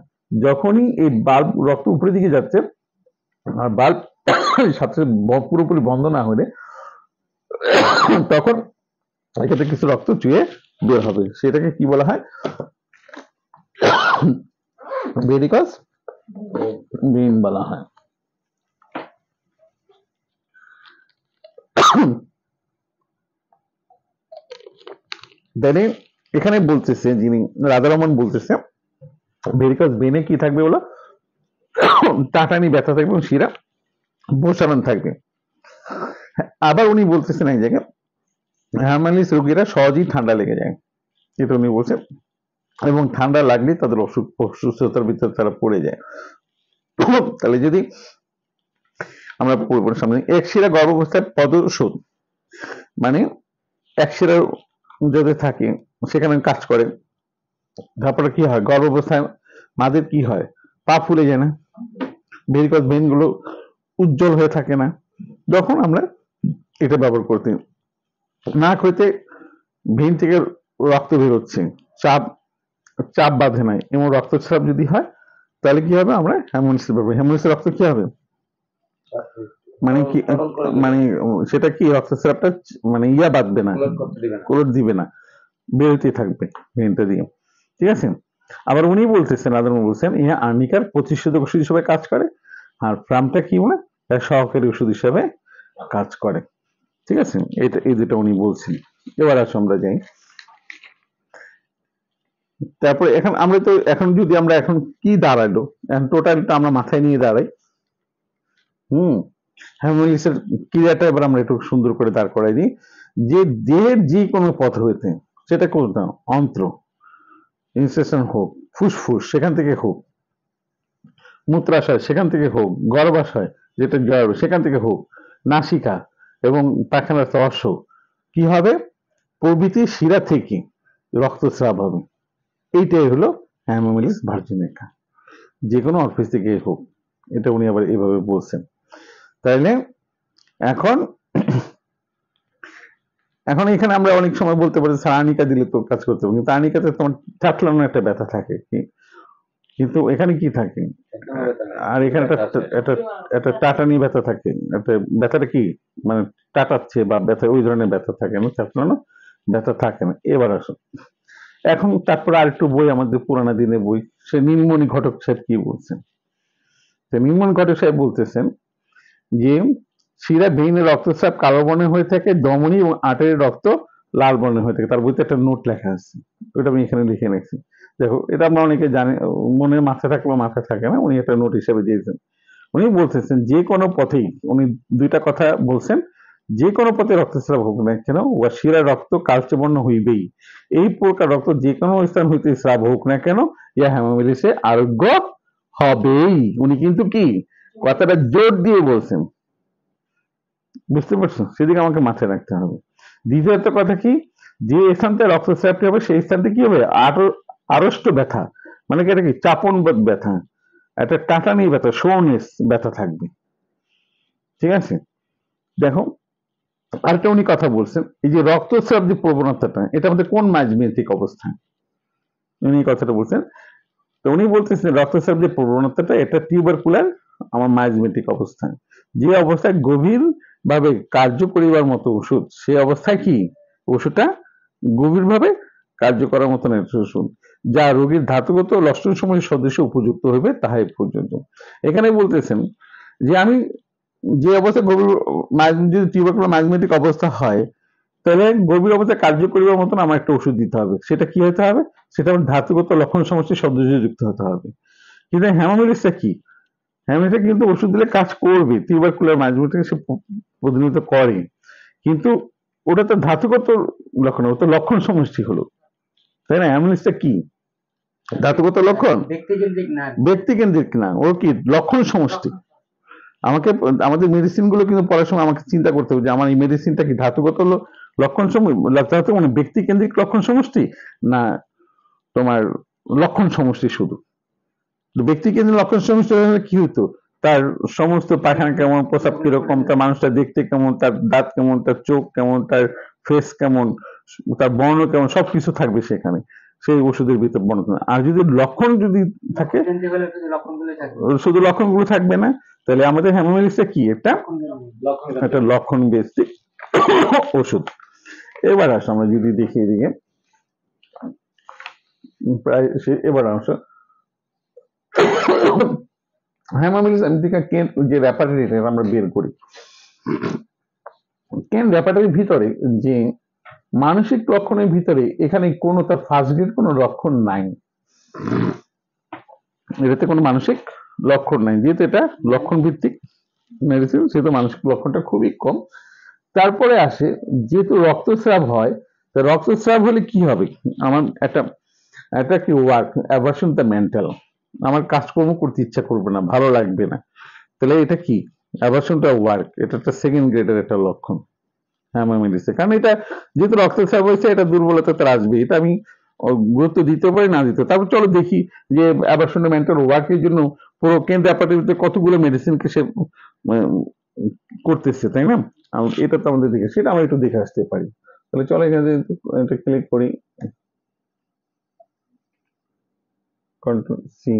যখনই এই বাল্ব রক্ত উপরের দিকে যাচ্ছে আর বাল্ব সাথে পুরোপুরি বন্ধ না হলে তখন এক্ষেত্রে কিছু রক্ত চুয়ে বের হবে, সেটাকে কি বলা হয়, ভেরিকস ভেইন বলা হয়। এখানে বলতেছে, যিনি রাধারমন বলতেছে, ভেরিকস ভেইনে কি থাকবে বলো, টাটানি ব্যথা থাকবে এবং শিরা প্রসারণ থাকবে। আবার উনি বলতেছেন এক জায়গায়, হ্যামালিস রোগীরা সহজেই ঠান্ডা লেগে যায়, এটা উনি বলছেন, এবং ঠান্ডা লাগলে তাদের অসুস্থতার ভিতরে তারা পড়ে যায়। তাহলে যদি আমরা সামনে এক শিরা গর্ভাবস্থায় পদশোধ, মানে এক শিরা যদি থাকে সেখানে কাজ করে, তারপরে কি হয়, গর্ভাবস্থায় মাদের কি হয়, পা ফুলে যায় না, ভেরিকস ভেইন গুলো উজ্জ্বল হয়ে থাকে না, যখন আমরা এটা ব্যবহার করতে, নাক হইতে ভেইন থেকে রক্ত বেরোচ্ছে, চাপ চাপ বাঁধে নাই এবং রক্তস্রাব যদি হয় তাহলে কি হবে, আমরা হ্যামোলিসিস পাবো। হ্যামোলিসিস রক্ত কি হবে, মানে কি, মানে সেটা কি রক্তস্রাবটা মানে ইয়া বাঁধবে না, কোলট দিবে না, বেরোতে থাকবে ভেইনটা দিয়ে, ঠিক আছে? আবার উনি বলতেছেন, আদরণ বলছেন, ইহা আর্নিকার প্রতিষেধক ওষুধ হিসেবে কাজ করে, আর ফ্রামটা কি বলে, সহকারী ওষুধ হিসেবে কাজ করে, ঠিক আছে? এটা এই দুটো উনি বলছেন। এবার আসো আমরা যাই, তারপরে এখন আমরা তো এখন যদি আমরা এখন কি দাঁড়ালো, এখন টোটালটা আমরা মাথায় নিয়ে দাঁড়াই, হ্যামোলিসের ক্রিয়াটা এবার আমরা একটু সুন্দর করে দাঁড় করাই দিই, যে দেহের যে কোনো পথ হইতে, সেটা কোনটা, অন্ত্র ইনসেশন হোক, ফুসফুস সেখান থেকে হোক, মূত্রাশয় সেখান থেকে হোক, গর্ভাশয় যেটা জ্বর সেখান থেকে হোক, নাসিকা এবং পায়খানার অশ্ব, কি হবে, প্রভৃতি শিরা থেকে রক্তস্রাব হবে। এইটাই হলো হ্যামোলিস ভার্জিনিকা, যে কোনো অফিস থেকে হোক, এটা উনি আবার এইভাবে বলছেন। তাইলে এখন এখন এখানে আমরা অনেক সময় বলতে পারি স্যার আর্নিকা দিলে তো কাজ করতে হবে, কিন্তু আর্নিকাতে তোমার টাটলানো একটা ব্যথা থাকে, কিন্তু এখানে কি থাকে, আর এখানে একটা টাটানি ব্যথা থাকে, একটা ব্যথাটা কি মানে টাটাচ্ছে বা ব্যথা, ওই ধরনের ব্যথা থাকে না, টাটলানো ব্যথা থাকে না। এবার আসো এখন, তারপরে আরেকটু বই, আমাদের পুরানা দিনের বই, সে নীলমণি ঘটক সাহেব কি বলছেন, নীলমণি ঘটক সাহেব বলতেছেন যে শিরা ভেইনে রক্তস্রাব কালো বর্ণের হয়ে থাকে, ধমনী এবং আর্টারির রক্ত লাল বর্ণের হয়ে থাকে, তার বইতে একটা নোট লেখা আছে, ওটা আমি এখানে লিখে রাখছি। দেখো এটা আমরা অনেকে জানি, মনে মাথায় থাকে বা মাথায় থাকে না, উনি একটা নোট হিসেবে দিয়েছেন। উনি বলতেছেন যে কোনো পথেই, উনি দুইটা কথা বলছেন, যে কোনো পথে রক্তস্রাব হোক না কেন, উহা শিরা রক্ত কালচে বর্ণ হইবেই। এই প্রকার রক্ত যে কোনো স্থান হইতে স্রাব হোক না কেন, ইহা হেমামিলিসে আরোগ্য হবেই। উনি কিন্তু কি কথাটা জোর দিয়ে বলছেন, বুঝতে পারছো? সেদিকে আমাকে মাথায় রাখতে হবে। দ্বিতীয়ত কথা কি, যে স্থানটা রক্তস্রাবটি হবে সেই স্থানটি কি হবে, আড়ষ্ট ব্যথা, মানে কি এটা কি চাপন ব্যথা, একটা টাটানি ব্যথা, সোনেস ব্যথা থাকবে, ঠিক আছে? দেখো আরেকটা উনি কথা বলছেন, এই যে রক্তস্রাব যে প্রবণতাটা, এটা আমাদের কোন মাইজমেন্টিক অবস্থান, উনি এই কথাটা বলছেন। তো উনি বলতেছেন রক্তস্রাব যে প্রবণতাটা, এটা টিউবারকুলার আমার মাইজমেটিক অবস্থায়, যে অবস্থায় গভীর ভাবে কার্য করিবার মতো ওষুধ, সে অবস্থায় কি ওষুধটা গভীর ভাবে কার্য করার মতন একটা ওষুধ, যা রোগীর ধাতুগত লক্ষণ সময় সদস্য উপযুক্ত হইবে তাহাই পর্যন্ত। এখানে বলতেছেন যে আমি যে অবস্থায় গভীর যদি টিউবারকুলার মাইজমেটিক অবস্থা হয়, তাহলে গভীর অবস্থায় কার্য করিবার মতন আমার একটা ওষুধ দিতে হবে। সেটা কি হতে হবে? সেটা আমার ধাতুগত লক্ষণ সমষ্টির সদস্যযুক্ত হতে হবে। কিন্তু হ্যামামিলিসটা কি? হ্যামামিলিসটা কিন্তু ওষুধ দিলে কাজ করবে, টিউবারকুলার মাইজমেটিক সে প্রতিনিধিত্ব করে, কিন্তু ওটা তো ধাতুগত লক্ষণ, ও তো লক্ষণ সমষ্টি হলো, তাই না? হ্যামামিলিসটা কি ধাতুগত লক্ষণ, ব্যক্তিকেন্দ্রিক না, ও কি লক্ষণ সমষ্টি। আমাকে আমাদের মেডিসিন গুলো কিন্তু পড়ার সময় আমাকে চিন্তা করতে হবে যে আমার এই মেডিসিনটা কি ধাতুগত লক্ষণ মানে ব্যক্তি কেন্দ্রিক লক্ষণ সমষ্টি, না তোমার লক্ষণ সমষ্টি শুধু। ব্যক্তি কেন্দ্রিক লক্ষণ সমষ্টি হলে কি হতো, তার সমস্ত পায়খানা কেমন, প্রস্রাব কিরকম, তার মানুষটা দেখতে কেমন, তার দাঁত কেমন, তার চোখ কেমন, তার ফেস কেমন, তার বর্ণ কেমন, সবকিছু থাকবে সেখানে সেই ওষুধের ভিতর বর্ণনা। আর যদি লক্ষণ যদি থাকে, শুধু লক্ষণগুলো থাকবে না, তাহলে আমাদের হ্যামামিলিসটা কি একটা লক্ষণ ভিত্তিক ওষুধ। এবার আসো আমরা যদি দেখি এদিকে, প্রায় এবার আসো হ্যামামিলিস আমেরিকা কেন যে রেপার্টরি আমরা বের করি, কেন রেপার্টরির ভিতরে যে মানসিক লক্ষণের ভিতরে এখানে কোনো তার ফার্স্ট গ্রেড কোনো লক্ষণ নাই, এটাতে কোনো মানসিক লক্ষণ নাই, যেহেতু এটা লক্ষণ ভিত্তিক মেডিসিন, সেহেতু মানসিক লক্ষণটা খুবই কম। তারপরে আসে যেহেতু রক্তস্রাব হয়, তো রক্তস্রাব হলে কি হবে, আমার একটা কি ওয়ার্ক অ্যাভারশন দ্য মেন্টাল, আমার কাজকর্ম করতে ইচ্ছা করবে না, ভালো লাগবে না, তাহলে এটা কি অ্যাভারশনটা ওয়ার্ক, এটা একটা সেকেন্ড গ্রেডের একটা লক্ষণ হ্যামামিলিসে। কারণ এটা যেহেতু রক্তস্রাব হয়েছে, এটা দুর্বলতা তার আসবে, এটা আমি গুরুত্ব দিতে পারি না দিতে। তারপর চলো দেখি যে অ্যাভারশন মেন্টাল ওয়ার্কের জন্য পুরো কেন্দ্র অ্যাপার্টমেন্টে কতগুলো মেডিসিনকে সে করতেছে, তাই না? এটা তো আমাদের দেখে, সেটা আমরা একটু দেখে আসতে পারি। তাহলে চলো এখানে এটা ক্লিক করি, কন্ট্রোল সি।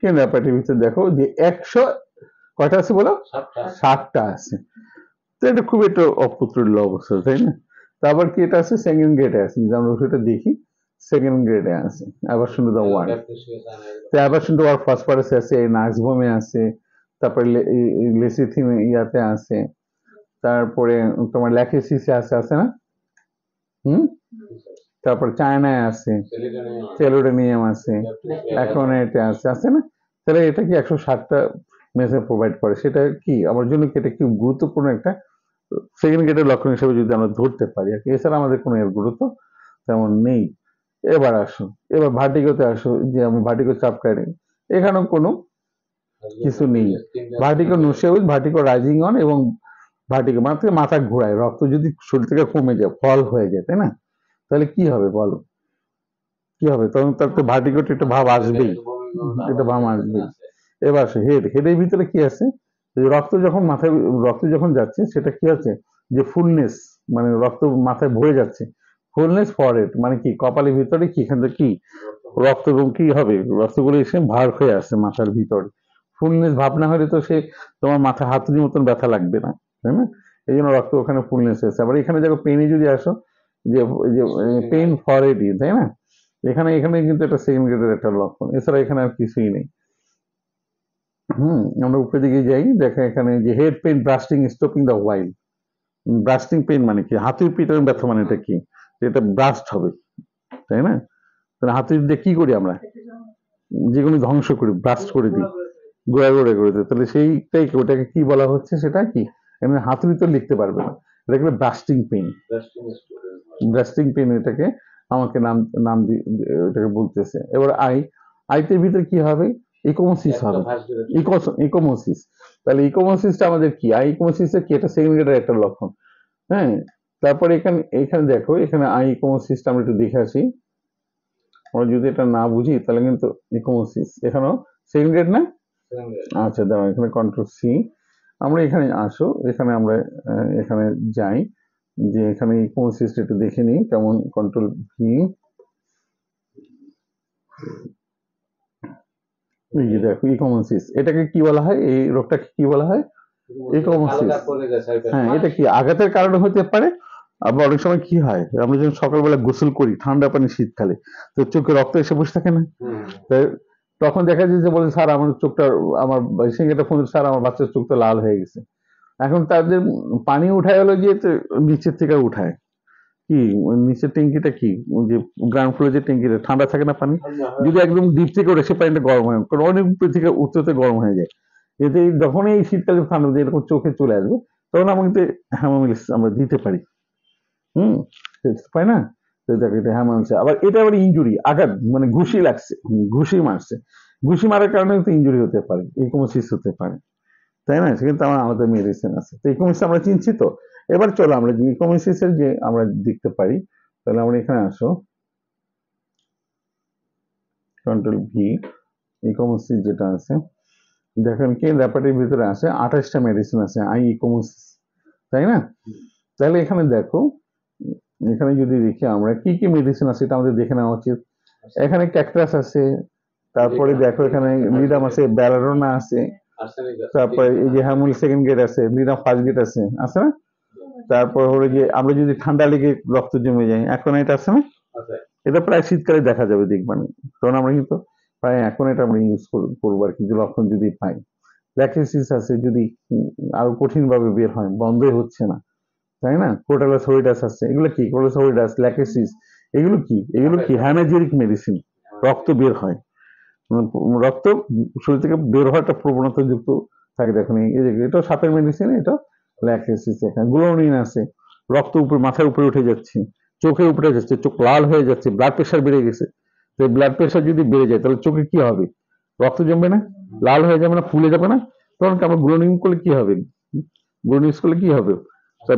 কেন্দ্র অ্যাপার্টমেন্টে দেখো যে 100 কয়টা আছে বলো, 7টা আছে। তো এটা খুব একটা অপ্রতুল্য অবস্থা, তাই না? তারপর কি এটা আছে সেকেন্ড গ্রেডে আছে, যদি আমরা সেটা দেখি সেকেন্ড গ্রেডে আছে অ্যাভারশন টু দ্য ওয়ার্ক। তো অ্যাভারশন টু ওয়ার্ক ফসফরাসে আছে, নাক্সভমে আছে, তারপরে লেসিথিন ইয়াতে আছে, তারপরে তোমার ল্যাকেসিসে আছে না, তারপর চায়নায় আছে, সেলুডোনিয়াম আছে, এখন এটা আছে না। তাহলে এটা কি 160টা মেসে প্রোভাইড করে, সেটা কি আমার জন্য কি এটা কি গুরুত্বপূর্ণ একটা সেকেন্ড গ্রেডের লক্ষণ হিসেবে যদি আমরা ধরতে পারি, আর কি এছাড়া আমাদের কোনো এর গুরুত্ব তেমন নেই। এবার আসো, এবার ভার্টিগোতে আসো, যে আমি ভার্টিগো চাপকারি, এখানেও কোনো কিছু নেই। ভার্টিগো নোসেউস, ভার্টিগো রাইজিং অন এবং ভার্টিগো মানে থেকে মাথা ঘোরায়, রক্ত যদি শরীর থেকে কমে যায়, ফল হয়ে যায়, তাই না? তাহলে কি হবে বলো, কি হবে তখন? তার তো ভার্টিগোটা একটা ভাব আসবেই, এটা ভাব আসবেই। এবার আসে হেডের ভিতরে কি আছে, রক্ত যখন মাথায়, রক্ত যখন যাচ্ছে সেটা কি আছে যে ফুলনেস, মানে রক্ত মাথায় ভরে যাচ্ছে, ফুলনেস ফরহেড মানে কি কপালের ভিতরে কি এখান থেকে কি রক্ত, এবং কি হবে রক্তগুলো এসে ভার হয়ে আসছে মাথার ভিতরে। ফুলনেস ভাব না হলে তো সে তোমার মাথা হাতুড়ির মতন ব্যথা লাগবে না, তাই না? এই জন্য রক্ত ওখানে ফুলনেস হয়েছে। আবার এখানে দেখো পেনে যদি আসো, যে পেন ফরহেড, তাই না? এখানে এখানে কিন্তু একটা সেকেন্ড গ্রেডের একটা লক্ষণ, এছাড়া এখানে আর কিছুই নেই। আমরা উপরে দিকে যাই, দেখা এখানে যে head pain, bursting, stopping the while. Bursting pain মানে কি? হাতুড়ি পিটার ব্যথা মানে এটা কি? এটা ব্রাস্ট হবে, তাই না? তাহলে হাতুড়ি দিয়ে কি করি আমরা? যেগুলো ধ্বংস করি, ব্রাস্ট করে দিই, গোড়া গোড়া করে দিই। তাহলে সেইটাই ওটাকে কি বলা হচ্ছে? সেটা কি? এমনি হাতুড়ি তো লিখতে পারবে না, এটাকে ব্রাস্টিং পেইন। ব্রাস্টিং পেইন এটাকে আমাকে নাম নাম এটাকে বলতেছে। এবার আইটের ভিতরে কি হবে? ইকোমোসিস হবে, ইকোমোসিস। তাহলে ইকোমোসিসটা আমাদের কি? ইকোমোসিসটা কি? এটা সেকেন্ড গ্রেডের একটা লক্ষণ। হ্যাঁ, তারপরে এখানে এখানে দেখো, এখানে ইকোমোসিসটা আমরা একটু দেখে আসি। আমরা যদি এটা না বুঝি তাহলে কিন্তু ইকোমোসিস এখানেও সেকেন্ড গ্রেড না? আচ্ছা দাঁড়াও, এখানে কন্ট্রোল সি। আমরা এখানে আসো, এখানে আমরা এখানে যাই, যে এখানে ইকোমোসিস একটু দেখে নিই কেমন। কন্ট্রোল ভি, এই যে দেখো ইকোমোসিস, এটাকে কি বলা হয়? এই রোগটাকে কি বলা হয়? ইকোমোসিস। হ্যাঁ, এটা কি আঘাতের কারণে হতে পারে। আবার অনেক সময় কি হয়, আমরা যখন সকালবেলা গোসল করি ঠান্ডা পানি শীতকালে, তো চোখে রক্ত এসে বসে থাকে না? তাই তখন দেখা যায় যে বলে, স্যার আমার চোখটা, আমার সিঙ্গেটা ফোন, স্যার আমার বাচ্চার চোখটা লাল হয়ে গেছে। এখন তাদের পানি উঠায় হলো গিয়ে তো নিচের থেকে উঠায় কি, নিচের ট্যাঙ্কিটা কি, ওই যে গ্রাউন্ড ফ্লোরে যে ট্যাঙ্কিটা ঠান্ডা থাকে না পানি, যদি একদম ডিপ থেকে ওঠে সে পানিটা গরম হয়, কারণ অনেক উপর থেকে উচ্চতে গরম হয়ে যায়। এতে যখনই এই শীতকালে ঠান্ডা এরকম চোখে চলে আসবে, তখন আমাকে হ্যামামিলিস আমরা দিতে পারি। হুম, পাই না? তো দেখো এটা হ্যামামিলিস। আবার এটা আবার ইনজুরি, আঘাত মানে ঘুষি লাগছে, ঘুষি মারছে, ঘুষি মারার কারণে কিন্তু ইনজুরি হতে পারে, ইকোমোসিস হতে পারে, তাই না? কিন্তু আমার আলাদা মেডিসিন আছে। তো ইকোমোসিস আমরা চিনছি তো। এবার চলো আমরা যে ইকোমোসিসের যে আমরা দেখতে পারি, তাহলে আমরা এখানে আসো, কন্ট্রোল ভি, ইকোমোসিস যেটা আছে, দেখেন কি র্যাপার্টির ভিতরে আছে 28টা মেডিসিন আছে ইকোমোসিস, তাই না? তাহলে এখানে দেখো, এখানে যদি দেখি আমরা কি কি মেডিসিন আছে এটা আমাদের দেখে নেওয়া উচিত। এখানে ক্যাকটাস আছে, তারপরে দেখো এখানে লিডাম আছে, ব্যালারোনা আছে, তারপরে এই যে হ্যামুল সেকেন্ড গেট আছে, লিডাম ফার্স্ট গেট আছে, আছে না? তারপর হলো যে আমরা যদি ঠান্ডা লেগে রক্ত জমে যায়, এখন এটা আছে না? এটা প্রায় শীতকালে দেখা যাবে, দেখবেন। তখন আমরা কিন্তু প্রায় এখন এটা আমরা ইউজ করবো আর কি, যে লক্ষণ যদি পাই। ল্যাক্টোসিস আছে, যদি আরো কঠিন ভাবে বের হয়, বন্ধই হচ্ছে না, তাই না? ক্রোটালোসোরিডাস আছে, এগুলো কি? ক্রোটালোসোরিডাস, ল্যাক্টোসিস, এগুলো কি? এগুলো কি হ্যামাজেরিক মেডিসিন, রক্ত বের হয়, রক্ত শরীর থেকে বের হওয়ার একটা প্রবণতা যুক্ত থাকে। দেখুন এটা সাপের মেডিসিন, এটা ল্যাক্টোসিস। এখানে গ্লোনিন আছে, রক্ত উপরে মাথার উপরে উঠে যাচ্ছে, চোখের উপরে যাচ্ছে, চোখ লাল হয়ে যাচ্ছে, ব্লাড প্রেশার বেড়ে গেছে। তো ব্লাড প্রেশার যদি বেড়ে যায় তাহলে চোখে কি হবে? রক্ত জমবে না, লাল হয়ে যাবে না, ফুলে যাবে না? তখন আমরা গ্লোনিন করলে কি হবে? গ্লোনিন করলে কি হবে?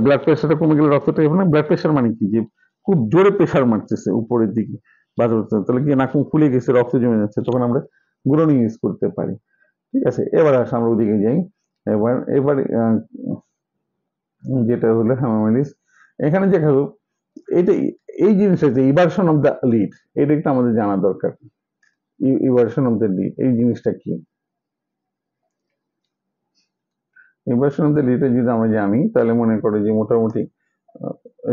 ব্লাড প্রেশারটা কমে গেলে রক্তটা হবে না। ব্লাড প্রেশার মানে কি? যে খুব জোরে প্রেশার মারতেছে উপরের দিকে, তাহলে কি নাক মুখ ফুলে গেছে, রক্ত জমে যাচ্ছে, তখন আমরা গ্লোনিন ইউজ করতে পারি। ঠিক আছে, এবার আসলে আমরা ওদিকে যাই। এবার এবার যেটা হলো হ্যামামেলিস, এখানে দেখা গেল এটা, এই জিনিসটা যে ইভার্সন অফ দ্য লিড, এটা একটু আমাদের জানা দরকার। ইভার্সন অফ দ্য লিড এই জিনিসটা কি? ইভার্সন অফ দ্য লিড যদি আমরা জানি, তাহলে মনে করো যে মোটামুটি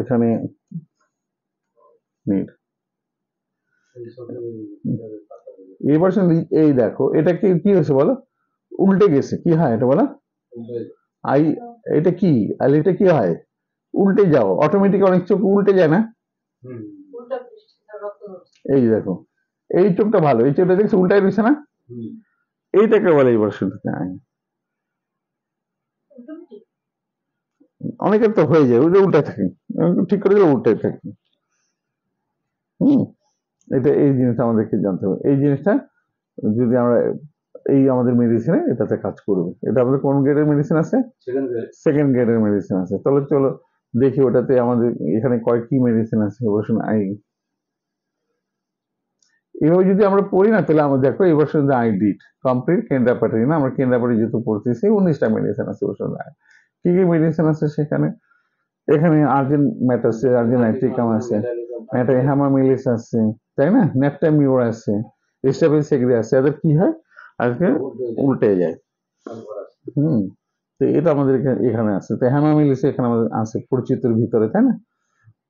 এখানে লিড, ইভার্সন, এই দেখো এটা কি হয়েছে বলো? উল্টে গেছে, কি হয় এটা বলো? আই, এটা কি? আর এটা কি হয়? উল্টে যাও, অটোমেটিক অনেক চোখ উল্টে যায় না? এই যে দেখো, এই চোখটা ভালো, এই চোখটা দেখছি উল্টাই রয়েছে না? এইটাকে বলে ইভার্সন। অনেকের তো হয়ে যায়, ওইটা উল্টায় থাকে, ঠিক করে দিলে উল্টায় থাকে। এটা এই জিনিসটা আমাদেরকে জানতে হবে। এই জিনিসটা যদি আমরা এই আমাদের মেডিসিনে এটাতে কাজ করবে। এটা আমাদের কোন গ্রেডের মেডিসিন আছে? সেকেন্ড গ্রেডের মেডিসিন আছে। তাহলে চলো দেখি ওটাতে আমাদের এখানে কয়েকটি মেডিসিন আছে। বসুন এভাবে যদি আমরা পড়ি না, তাহলে আমরা দেখো এই বছর আই ডিড কমপ্লিট কেন্দ্রাপাটি, না আমরা কেন্দ্রাপাটি যেহেতু পড়তেছি, 19টা মেডিসিন আছে বছর। কি কি মেডিসিন আছে সেখানে? এখানে আর্জেন ম্যাটাসে, আর্জেন নাইট্রিকাম আছে, হ্যামামিলিস আছে, তাই না? ন্যাপটামিউর আছে, স্টেবল সেগ্রি আছে। এদের কি হয়? আজকে উল্টে যায়। তো এটা আমাদের এখানে আছে। তো হ্যামামিলিস এখানে আমাদের আছে পরিচিতের ভিতরে, তাই না?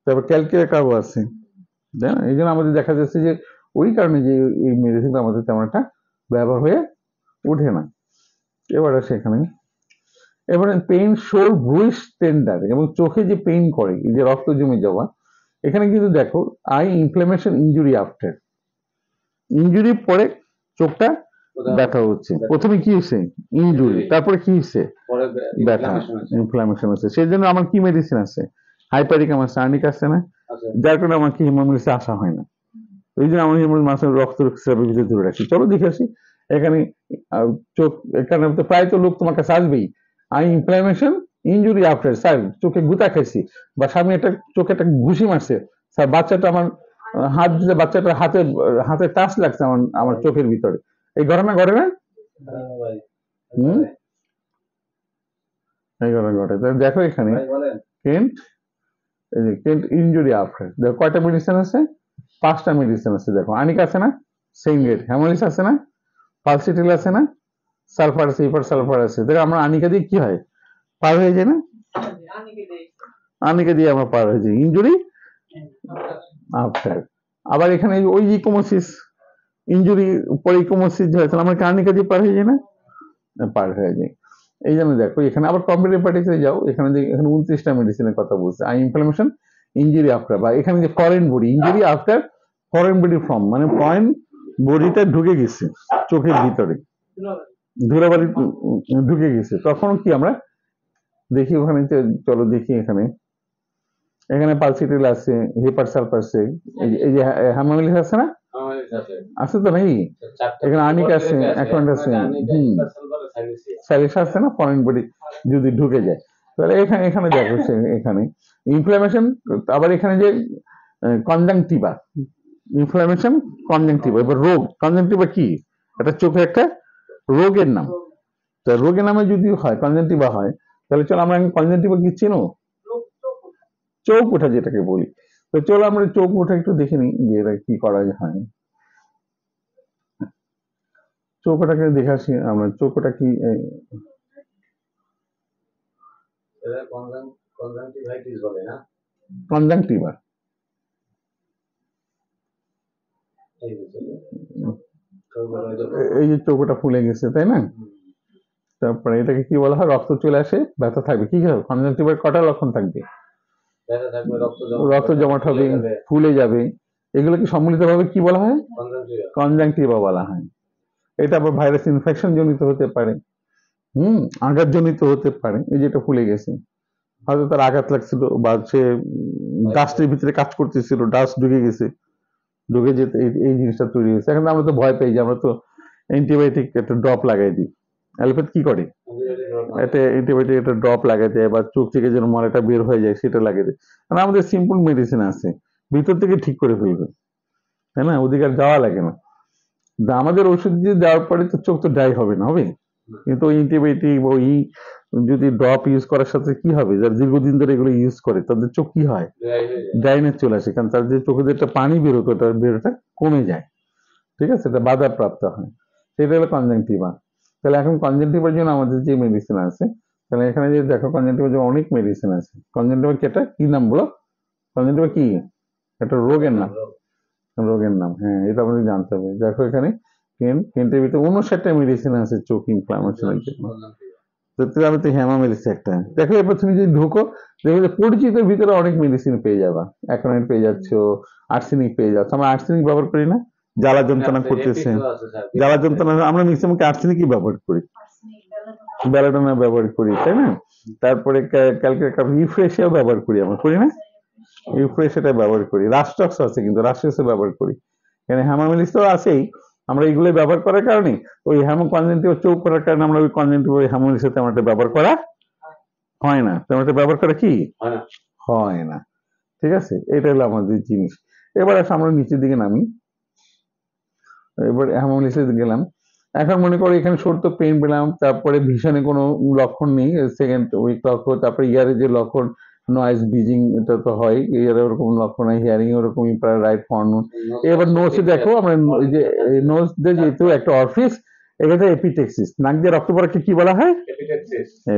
তারপর ক্যালকিয়া কাবো আছে, তাই না? এই জন্য আমাদের দেখা যাচ্ছে যে ওই কারণে যে এই মেডিসিনটা আমাদের তেমন একটা ব্যবহার হয়ে ওঠে না। এবার আসে এখানে, এবারে পেইন শোর ভুইস টেন্ডার, এবং চোখে যে পেইন করে, এই যে রক্ত জমে যাওয়া, এখানে কিন্তু দেখো I inflammation injury after, injury পরে চোখটা ব্যথা হচ্ছে। প্রথমে কি হচ্ছে? ইনজুরি, তারপরে কি হচ্ছে? ব্যথা, ইনফ্লামেশন হচ্ছে। সেই জন্য আমার কি মেডিসিন আছে? হাইপারিকাম আছে, আর্নিক আছে না, যার কারণে আমার কি হিমোমিলিসে আসা হয় না। এই জন্য আমি হিমোমিলিস মাসে রক্ত স্রাবের ভিতরে ধরে রাখি। চলো দেখে আসি এখানে চোখ, এখানে তো প্রায় তো লোক তোমার কাছে আসবেই, I inflammation injury after, sir চোখে গুতা খাইছি, বা স্বামী একটা চোখে একটা ঘুষি মারছে, স্যার বাচ্চাটা আমার হাত দিলে বাচ্চাটা হাতে হাতে টাচ লাগছে আমার আমার চোখের ভিতরে। এই ঘটনা ঘটে না? হম, এই ঘটনা ঘটে। দেখো এখানে কেন্ট, এই যে কেন্ট ইনজুরি আফটার, দেখো কয়টা মেডিসিন আছে? 5টা মেডিসিন আছে। দেখো আনিক আছে না, সেঙ্গেট, হ্যামোলিস আছে না, পালসিটিল আছে না, সালফার আছে, হিপার সালফার আছে। দেখো আমরা আনিকা দিয়ে কি হয়, পার হয়ে যায় না? আনিকা দিয়ে আমরা পার হয়ে যাই ইনজুরি আফটার। আবার এখানে ওই ইকোমোসিস, ইনজুরি পরে ইকোমোসিস হয়, তাহলে আমরা আনিকা দিয়ে পার হয়ে যাই না? পার হয়ে যায়। এই জন্য দেখো এখানে আবার কম্পিউটার প্র্যাকটিসে যাও, এখানে এখানে 29টা মেডিসিনের কথা বলছে। আই ইনফ্লামেশন ইনজুরি আফটার, বা এখানে যে foreign body injury after foreign body from, মানে ফরেন বডিটা ঢুকে গেছে চোখের ভিতরে, ধুলাবালি ঢুকে গেছে, তখন কি আমরা দেখি ওখানে, চলো দেখি এখানে, এখানে পালসিটিল আছে, হিপার সালফার আছে, এই যে হ্যামামিলিস আছে না, আছে তো নাকি? এখানে আনিক আছে, অ্যাকোয়েন্ট আছে, স্যালিস আছে না, ফরেন বডি যদি ঢুকে যায় তাহলে এখানে এখানে দেখো এখানে ইনফ্লামেশন। আবার এখানে যে কনজাংটিভা, ইনফ্লামেশন কনজাংটিভা, এবার রোগ, কনজাংটিভা কি? এটা চোখে একটা রোগের নাম। তো রোগের নামে যদি হয় কনজাংটিভা হয়, তাহলে চলো আমরা কনজাংটিভা কি চিনো? চোখ ওঠা যেটাকে বলি। তো চলো আমরা চোখ ওঠা একটু দেখে নিই যে এটা কি করা হয়। চোখ ওঠাকে দেখে আসি আমরা, চোখ ওঠা কি, কনজাংটিভা, এই যে চোখ ওটা ফুলে গেছে, তাই না? তারপরে এটাকে কি বলা হয়? রক্ত চলে আসে, ব্যথা থাকবে। কি হবে? কনজাংটিভার কটা লক্ষণ থাকবে? রক্ত জমাট হবে, ফুলে যাবে। এগুলোকে সম্মিলিতভাবে কি বলা হয়? কনজাংটিভা বলা হয়। এটা আবার ভাইরাস ইনফেকশন জনিত হতে পারে, আঘাত জনিত হতে পারে। এই যেটা ফুলে গেছে, হয়তো তার আঘাত লাগছিল, বা সে ডাস্টের ভিতরে কাজ করতেছিল, ডাস্ট ঢুকে গেছে, ঢুকে যেতে এই জিনিসটা তৈরি হয়েছে। এখন আমরা তো ভয় পাই যে আমরা তো অ্যান্টিবায়োটিক একটা ড্রপ লাগাই দিই। অ্যালোপ্যাথ কি করে? একটা অ্যান্টিবায়োটিক একটা ড্রপ লাগাই দেয়, বা চোখ থেকে যেন মরাটা বের হয়ে যায় সেটা লাগিয়ে দেয়। কারণ আমাদের সিম্পল মেডিসিন আছে, ভিতর থেকে ঠিক করে ফেলবে, তাই না? ওদিকে আর যাওয়া লাগে না। আমাদের ওষুধ দিয়ে দেওয়ার পরে তো চোখ তো ড্রাই হবে না, হবে? কিন্তু ওই অ্যান্টিবায়োটিক ওই যদি ড্রপ ইউজ করার সাথে কি হবে, যারা দীর্ঘদিন ধরে এগুলো ইউজ করে তাদের চোখ কি হয়? ড্রাইনেস চলে আসে, কারণ তার যে চোখে যে একটা পানি বেরোতো তার বেরোটা কমে যায়, ঠিক আছে? এটা বাধাপ্রাপ্ত হয়, সেটা হলো কনজাংটিভা। তাহলে এখন কনজাংটিভার জন্য আমাদের যে মেডিসিন আছে, তাহলে এখানে যে দেখো কনজাংটিভার জন্য অনেক মেডিসিন আছে। কনজাংটিভা কি, এটা কি নাম বলো? কনজাংটিভা কি? একটা রোগের নাম, রোগের নাম, হ্যাঁ, এটা আমাদের জানতে হবে। দেখো এখানে কেন্টের ভিতরে 59টা মেডিসিন আছে চোখ ইনফ্লামেশনের জন্য। আমি তো হেমামেলিস একটা। দেখো এরপর তুমি যদি ঢুকো, দেখো যে পরিচিতের ভিতরে অনেক মেডিসিন পেয়ে যাবা। অ্যাকোনাইট পেয়ে যাচ্ছ, আর্সেনিক পেয়ে যাচ্ছ। আমরা আর্সেনিক ব্যবহার করি না, জ্বালা যন্ত্রণা করতেছে, জ্বালা যন্ত্রণা আমরা ম্যাক্সিমাম আর্সেনিকই ব্যবহার করি, বেলাডোনা ব্যবহার করি, তাই না? তারপরে ক্যালকুলেট রিফ্রেশও ব্যবহার করি, আমরা করি না? রিফ্রেশ এটা ব্যবহার করি। রাস্টক্স আছে, কিন্তু রাস্টক্সও ব্যবহার করি। এখানে হ্যামামেলিস তো আছেই। আমরা এগুলো ব্যবহার করার কারণে ওই কনজেন্টিভা চোখ করার কারণে আমরা ওই কনজেন্টিভা ওই হ্যামামেলিস তেমন একটা ব্যবহার করা হয় না, তেমন একটা ব্যবহার করা কি হয় না, ঠিক আছে? এটা হলো আমাদের জিনিস। এবার আসলে আমরা নিচের দিকে নামি, এবার হ্যামামেলিসে গেলাম। এখন মনে করো এখানে সর্ত পেইন পেলাম, তারপরে ভীষণে কোনো লক্ষণ নেই, সেকেন্ড উইক লক্ষণ, তারপরে ইয়ারে যে লক্ষণ নয়েজ বিজিং, এটা তো হয়, ইয়ারে ওরকম লক্ষণ হয়, হিয়ারিং ওরকমই প্রায় রাইট ফর্ন। এবার নোজে দেখো আমরা ওই যে নোজ দিয়ে যেহেতু একটা অরফিস, এখানে এপিটেক্সিস, নাক দিয়ে রক্ত পড়াকে কি বলা হয়?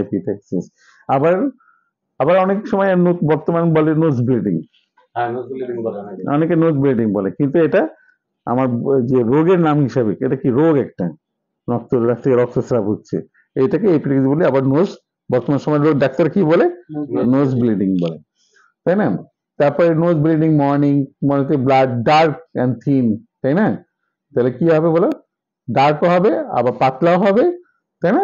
এপিটেক্সিস। আবার আবার অনেক সময় বর্তমান বলে নোজ ব্লিডিং, অনেকে নোজ ব্লিডিং বলে, কিন্তু এটা আমার যে রোগের নাম হিসাবে, এটা কি রোগ একটা, রক্ত থেকে রক্তস্রাব হচ্ছে, এটাকে এপিডিক্স বলে। আবার নোজ বর্তমান সময় ডাক্তার কি বলে, নোজ ব্লিডিং বলে, তাই না? তারপরে nose bleeding morning, morning blood dark and thin, তাই না? তাহলে কি হবে বলো, ডার্কও হবে আবার পাতলাও হবে, তাই না?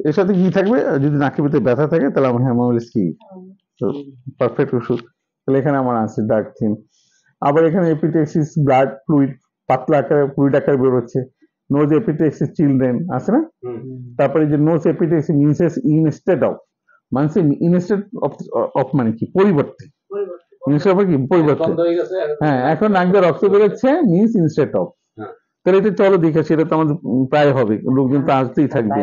এর সাথে কি থাকবে, যদি নাকের ভিতরে ব্যথা থাকে তাহলে আমার হ্যামালিস কি, তো পারফেক্ট ওষুধ। তাহলে এখানে আমার আছে ডার্ক থিন। আবার এখানে এপিটেক্সিস ব্লাড ফ্লুইড, পাতলা আকারে ফ্লুইড আকারে বেরোচ্ছে। নোজ এপিটেক্সিস চিলড্রেন আছে না? তারপরে যে নোজ এপিটেক্সিস মিনসেস ইনস্টেড অফ, মানে ইনস্টেড অফ মানে কি, পরিবর্তে, ইনস্টেড অফ কি পরিবর্তে, হ্যাঁ এখন নাক দিয়ে রক্ত বেরোচ্ছে মিনস ইনস্টেড অফ। তাহলে এটা চলো দেখে, সেটা তো আমাদের প্রায় হবে, লোকজন তো আসতেই থাকবে।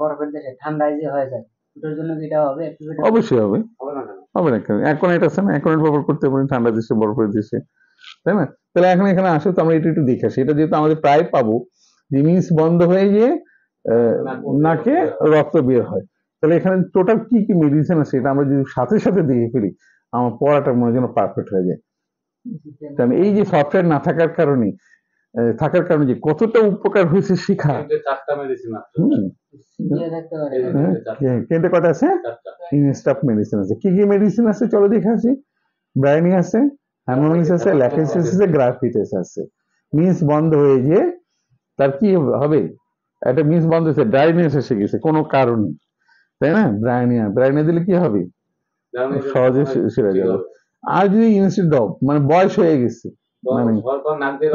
বরফের দেশে ঠান্ডায় যে হয়ে যায়, ওটার জন্য কি এটা হবে? অবশ্যই হবে, হবে না কেন? অ্যাকোনেট আছে না, অ্যাকোনেট ব্যবহার করতে পারি ঠান্ডা দেশে, বরফের দেশে, তাই না? তাহলে এখন এখানে আসো তো আমরা একটু দেখে আসি, এটা যেহেতু আমাদের প্রায় পাবো, জিনিস বন্ধ হয়ে গিয়ে নাকে রক্ত বের হয়। তাহলে এখানে টোটাল কি কি মেডিসিন আছে, এটা আমরা যদি সাথে সাথে দেখে ফেলি, আমার পড়াটা মনে যেন পারফেক্ট হয়ে যায়। কারণ এই যে সফটওয়্যার না থাকার কারণে, যে কতটা উপকার হয়েছে শিখা। কিন্তু কটা আছে, ইনস্টাফ মেডিসিন আছে। কি কি মেডিসিন আছে চলো দেখে আসি। ব্রাইনি আছে, হ্যামোনিস আছে, ল্যাকেসিস আছে, গ্রাফিটেস আছে। মিন্স বন্ধ হয়ে গিয়ে তার কি হবে, একটা মিন্স বন্ধ হয়েছে, ড্রাইনেস এসে গেছে কোনো কারণে, তাই না? ব্রাইনিয়া দিলে কি হবে, সহজে সেরে যাবে। আর যদি ইনস্টেড অফ মানে বয়স হয়ে গেছে, মানে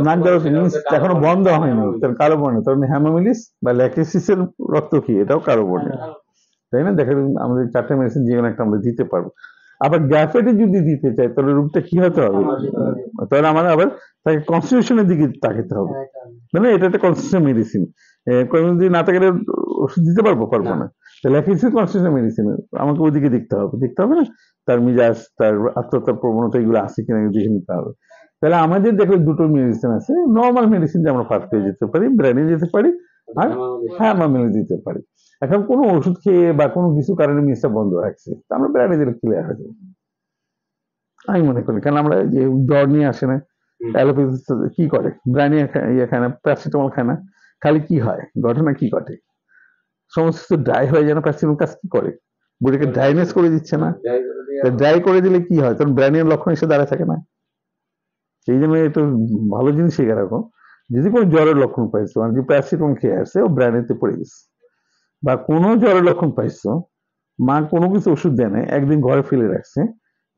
নাক দেওয়া মিন্স এখনো বন্ধ হয়নি, তার কালো বর্ণে, তখন হ্যামামিলিস বা ল্যাকেসিসের রক্ত কি, এটাও কালো বর্ণে, তাই না? দেখা যাবে আমাদের 4টা মেডিসিন যে কোনো একটা আমরা দিতে পারবো। আবার গ্যাফেটে যদি দিতে চাই তাহলে রোগটা কি হতে হবে, তাহলে আমাদের আবার তাকে কনস্টিটিউশনের দিকে তাকাতে হবে, মানে এটা একটা কনস্টিটিউশন মেডিসিন। যদি না থাকলে ওষুধ দিতে পারবো না, তাহলে ল্যাকেসিস কনস্টিটিউশন মেডিসিন, আমাকে ওইদিকে দেখতে হবে না, তার মিজাজ, তার আত্মহত্যার প্রবণতা এগুলো আছে কিনা দেখে নিতে হবে। তাহলে আমাদের দেখো দুটো মেডিসিন আছে, নর্মাল মেডিসিন যে আমরা ফার্স্ট পেয়ে যেতে পারি, ব্রেনে যেতে পারি, আর হ্যামামিলে দিতে পারি। এখন কোনো ওষুধ খেয়ে বা কোনো কিছু কারণে মিসটা বন্ধ রাখছে, আমরা ব্রেনে দিলে ক্লিয়ার হয়ে যাবে আমি মনে করি। কারণ আমরা যে জ্বর নিয়ে আসে না, অ্যালোপ্যাথি কি করে, ব্রেনে ইয়ে খায় না, প্যারাসিটামল খায় না, খালি কি হয়, ঘটনা কি ঘটে, সমস্ত ড্রাই হয়ে যায় না, প্যারাসিটামল কাজ কি করে, বডিকে ড্রাইনেস করে দিচ্ছে না। ড্রাই করে দিলে কি হয়, তখন ব্রেনের লক্ষণ এসে দাঁড়ায় থাকে না। সেই জন্য একটু ভালো জিনিস শিখে রাখো, যদি কোনো জ্বরের লক্ষণ পাইছো, আর যে প্যারাসিটামল খেয়ে আসছে ও ব্রেনেতে পড়ে গেছে, বা কোনো জ্বরের লক্ষণ পাইছো, মা কোনো কিছু ওষুধ দেয় না, একদিন ঘরে ফেলে রাখছে,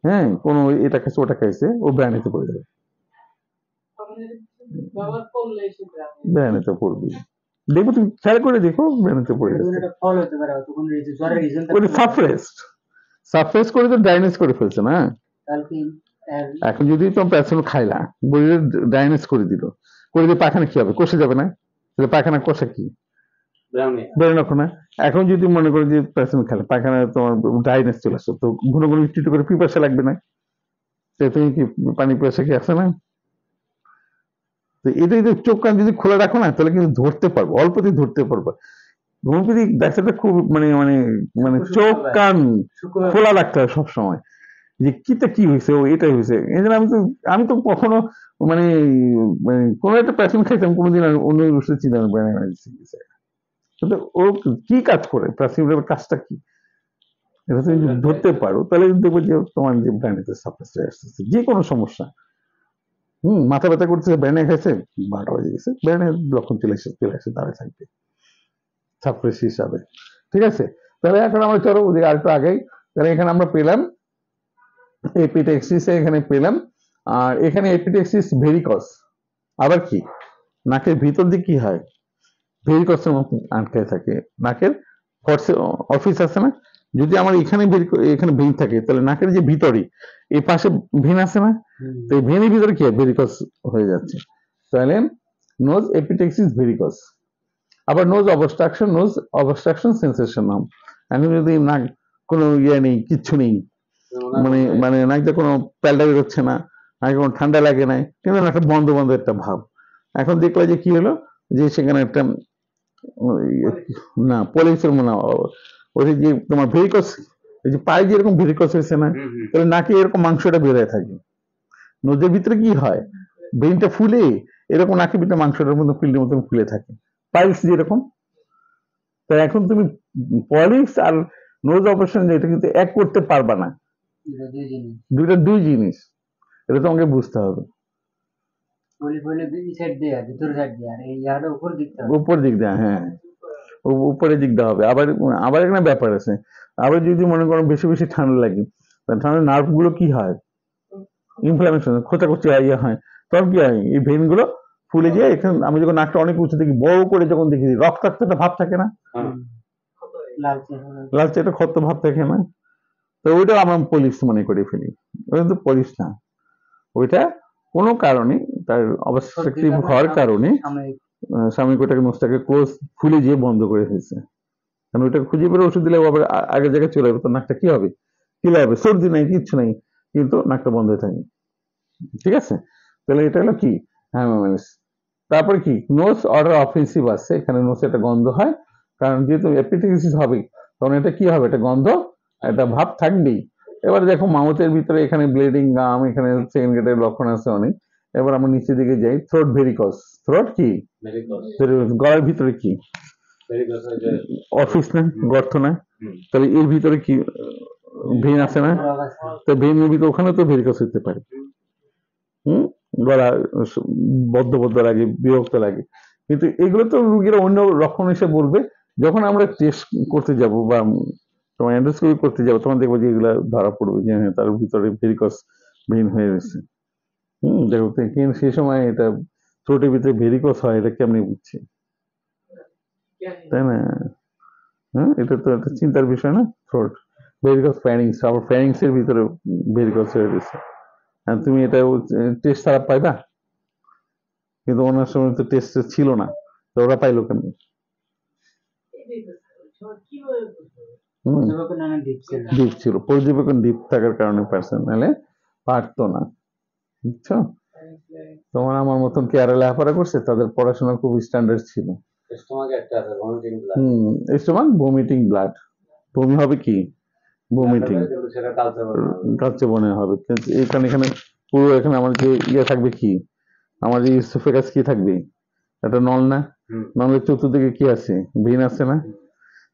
হ্যাঁ কোনো এটা খাইছে ওটা খাইছে, ও ব্রেনেতে পড়ে যাবে, ব্রেনেতে পড়বে, দেখবো তুমি খেয়াল করে দেখো ব্রেনেতে পড়ে যাচ্ছে। সাফরেস করে তো ড্রাইনেস করে ফেলছে না। এখন যদি তোমার প্যারাসিটামল খাইলা, বডিতে ড্রাইনেস করে দিল, করে দিয়ে পায়খানা কি হবে, কষে যাবে না? তাহলে পায়খানা কষা কি, বেরো না। এখন যদি মনে করো যে প্যারাসিটামল খেলে পায়খানা তোমার ড্রাইনেস চলে আসছে, তো ঘন ঘন একটু করে পিপাসা লাগবে না, তুমি কি পানি পিপাসা কি আছে না? তো এটা যদি চোখ কান যদি খোলা রাখো না, তাহলে কিন্তু ধরতে পারবো, অল্পতেই ধরতে পারবো। হোমিওপ্যাথিক ডাক্তারটা খুব মানে মানে মানে চোখ কান খোলা রাখতে হয় সবসময়, যে কিটা কি হয়েছে, ও এটাই হয়েছে। এই জন্য আমি তো কখনো মানে কোনো একটা প্যাশন খাইতাম, কোনোদিন অন্য ওষুধ চিন্তা কিন্তু ও কি কাজ করে, প্যারাসিটামলের কাজটা কি, এটা তুমি যদি ধরতে পারো তাহলে দেখবো যে তোমার যে ব্রেনেতে সাপ্রেস আসতেছে যে কোনো সমস্যা। মাথা ব্যথা করতেছে, ব্রেনে খাইছে, 12টা বাজে গেছে, ব্রেনে লক্ষণ চলে আসে দাঁড়ায় থাকবে সাপ্রেস হিসাবে, ঠিক আছে? তাহলে এখন আমরা চলো আর একটু আগেই, তাহলে এখানে আমরা পেলাম এপিটেক্সিস, এখানে পেলাম, আর এখানে এপিটেক্সিস ভেরিকস, আবার কি নাকের ভিতর দিকে কি হয়, ভেরিকসের মতো আটকে থাকে, নাকের অফিস আছে না, যদি আমার এখানে ভেন থাকে, তাহলে নাকের যে ভিতরে এই পাশে ভেন আছে না, তো এই ভেনের ভিতরে কি হয়, ভেরিকস হয়ে যাচ্ছে, তাহলে নোজ এপিটেক্সিস ভেরিকস। আবার নোজ অবস্ট্রাকশন সেন্সেশন নাম, এখন যদি নাক কোনো ইয়ে নেই, কিচ্ছু নেই, মানে নাকটা কোনো প্যালটা বেরোচ্ছে না, নাকে কোনো ঠান্ডা লাগে নাই, কিন্তু একটা বন্ধ একটা ভাব। এখন দেখলে যে কি হলো, যে সেখানে একটা না পলিসের মনে ওই যে তোমার ভেরিকস, এই যে পায়ে যেরকম ভেরিকস হয়েছে না, তাহলে নাকে এরকম মাংসটা বের হয়ে থাকে, নোজের ভিতরে কি হয়, ভেইনটা ফুলে এরকম নাকের ভিতরে মাংসটার মতো পিল্ডের মতন ফুলে থাকে, পাইলস যেরকম। তো এখন তুমি পলিপস আর নোজ অপারেশন এটা কিন্তু এক করতে পারবা না, এটা দুই জিনিস। দুইটা দুই জিনিস, এটা তোমাকে বুঝতে হবে। পলিপ হলে দুই সাইড দিয়ে ভিতর সাইড দিয়ে, আর এই ইয়াটা উপর দিকতে হবে। উপর দিক দিয়ে, হ্যাঁ উপরে দিক দেওয়া হবে। আবার আবার এখানে ব্যাপার আছে, আবার যদি মনে করো বেশি বেশি ঠান্ডা লাগে, ঠান্ডা নার্ভ গুলো কি হয়, ইনফ্লামেশন, খোঁচাখুচি ইয়ে হয়, তখন কি হয় এই ভেইন গুলো ফুলে যায়। এখানে আমি যখন নাকটা অনেক উঁচু দেখি, বড় করে যখন দেখি রক্তাক্ত একটা ভাব থাকে না, লালচে লালচে একটা ক্ষত ভাব থাকে না, তো ওইটা আমরা পলিশ মনে করে ফেলি। ওটা কিন্তু পলিশ না, ওইটা কোনো কারণে তার অবস্ট্রাকটিভ হওয়ার কারণে সাময়িক। সাময়িক ওটাকে নোজটাকে ক্লোজ ফুলে গিয়ে বন্ধ করে ফেলছে। কারণ ওইটা খুঁজে বেরো ওষুধ দিলে আবার আগের জায়গায় চলে যাবে, তো নাকটা কি হবে, ক্লিয়ার হবে, সর্দি নাই কিচ্ছু নাই, কিন্তু নাকটা বন্ধ হয়ে থাকে। ঠিক আছে, তাহলে এটা হলো কি হ্যামামেলিস। তারপরে কি নোজ অর্ডার অফেন্সিভ আছে, এখানে নোজে একটা গন্ধ হয়, কারণ যেহেতু এপিটেক্সিস হবে তখন এটা কি হবে, একটা গন্ধ একটা ভাব থাকবেই। এবার দেখো মাউথের ভিতরে এখানে ব্লিডিং গাম, এখানে সেকেন্ড গ্রেডের লক্ষণ আছে অনেক। এবার আমরা নিচের দিকে যাই, থ্রোট ভেরিকস। থ্রোট কি, গলার ভিতরে কি অফিস না, গর্ত না, তাহলে এর ভিতরে কি ভেন আছে না, তো ভেনের ভিতরে ওখানে তো ভেরিকস হতে পারে। গলা বদ্ধ বদ্ধ লাগে, বিরক্ত লাগে, কিন্তু এগুলো তো রুগীরা অন্য লক্ষণ হিসেবে বলবে। যখন আমরা টেস্ট করতে যাব বা তোমার এন্ডোস্কোপি করতে যাবো, তখন দেখবো যে এগুলা ধরা পড়বে যে হ্যাঁ তার ভিতরে ভেরিকস ভেইন হয়ে গেছে। দেখো কিন্তু সেই সময় এটা থ্রোটের ভিতরে ভেরিকস হয়, এটা কেমনি বুঝছি, তাই না? হ্যাঁ, এটা তো একটা চিন্তার বিষয় না, থ্রোট ভেরিকস ফ্যারিংস, আবার ফ্যারিংস এর ভিতরে ভেরিকস হয়ে গেছে। আর তুমি এটা টেস্ট ছাড়া পাইবা, কিন্তু ওনার সময় তো টেস্ট ছিল না, তো ওরা পাইলো কেমনি? ডিপ ছিল, পর্যবেক্ষণ ডিপ থাকার কারণে পারছে, নাহলে পারতো না। বুঝছো, তোমার আমার মতন কেয়ারে লেখাপড়া করছে, তাদের পড়াশোনা খুব স্ট্যান্ডার্ড ছিল। স্টোমাক ভমিটিং ব্লাড, বমি হবে কি, ভমিটিং কালচে মনে হবে। এখানে এখানে পুরো এখানে আমার যে ইয়ে থাকবে কি, আমার এই ইসোফেগাস কি থাকবে, এটা নল না, নলের চতুর্দিকে কি আছে, ভেইন আছে না।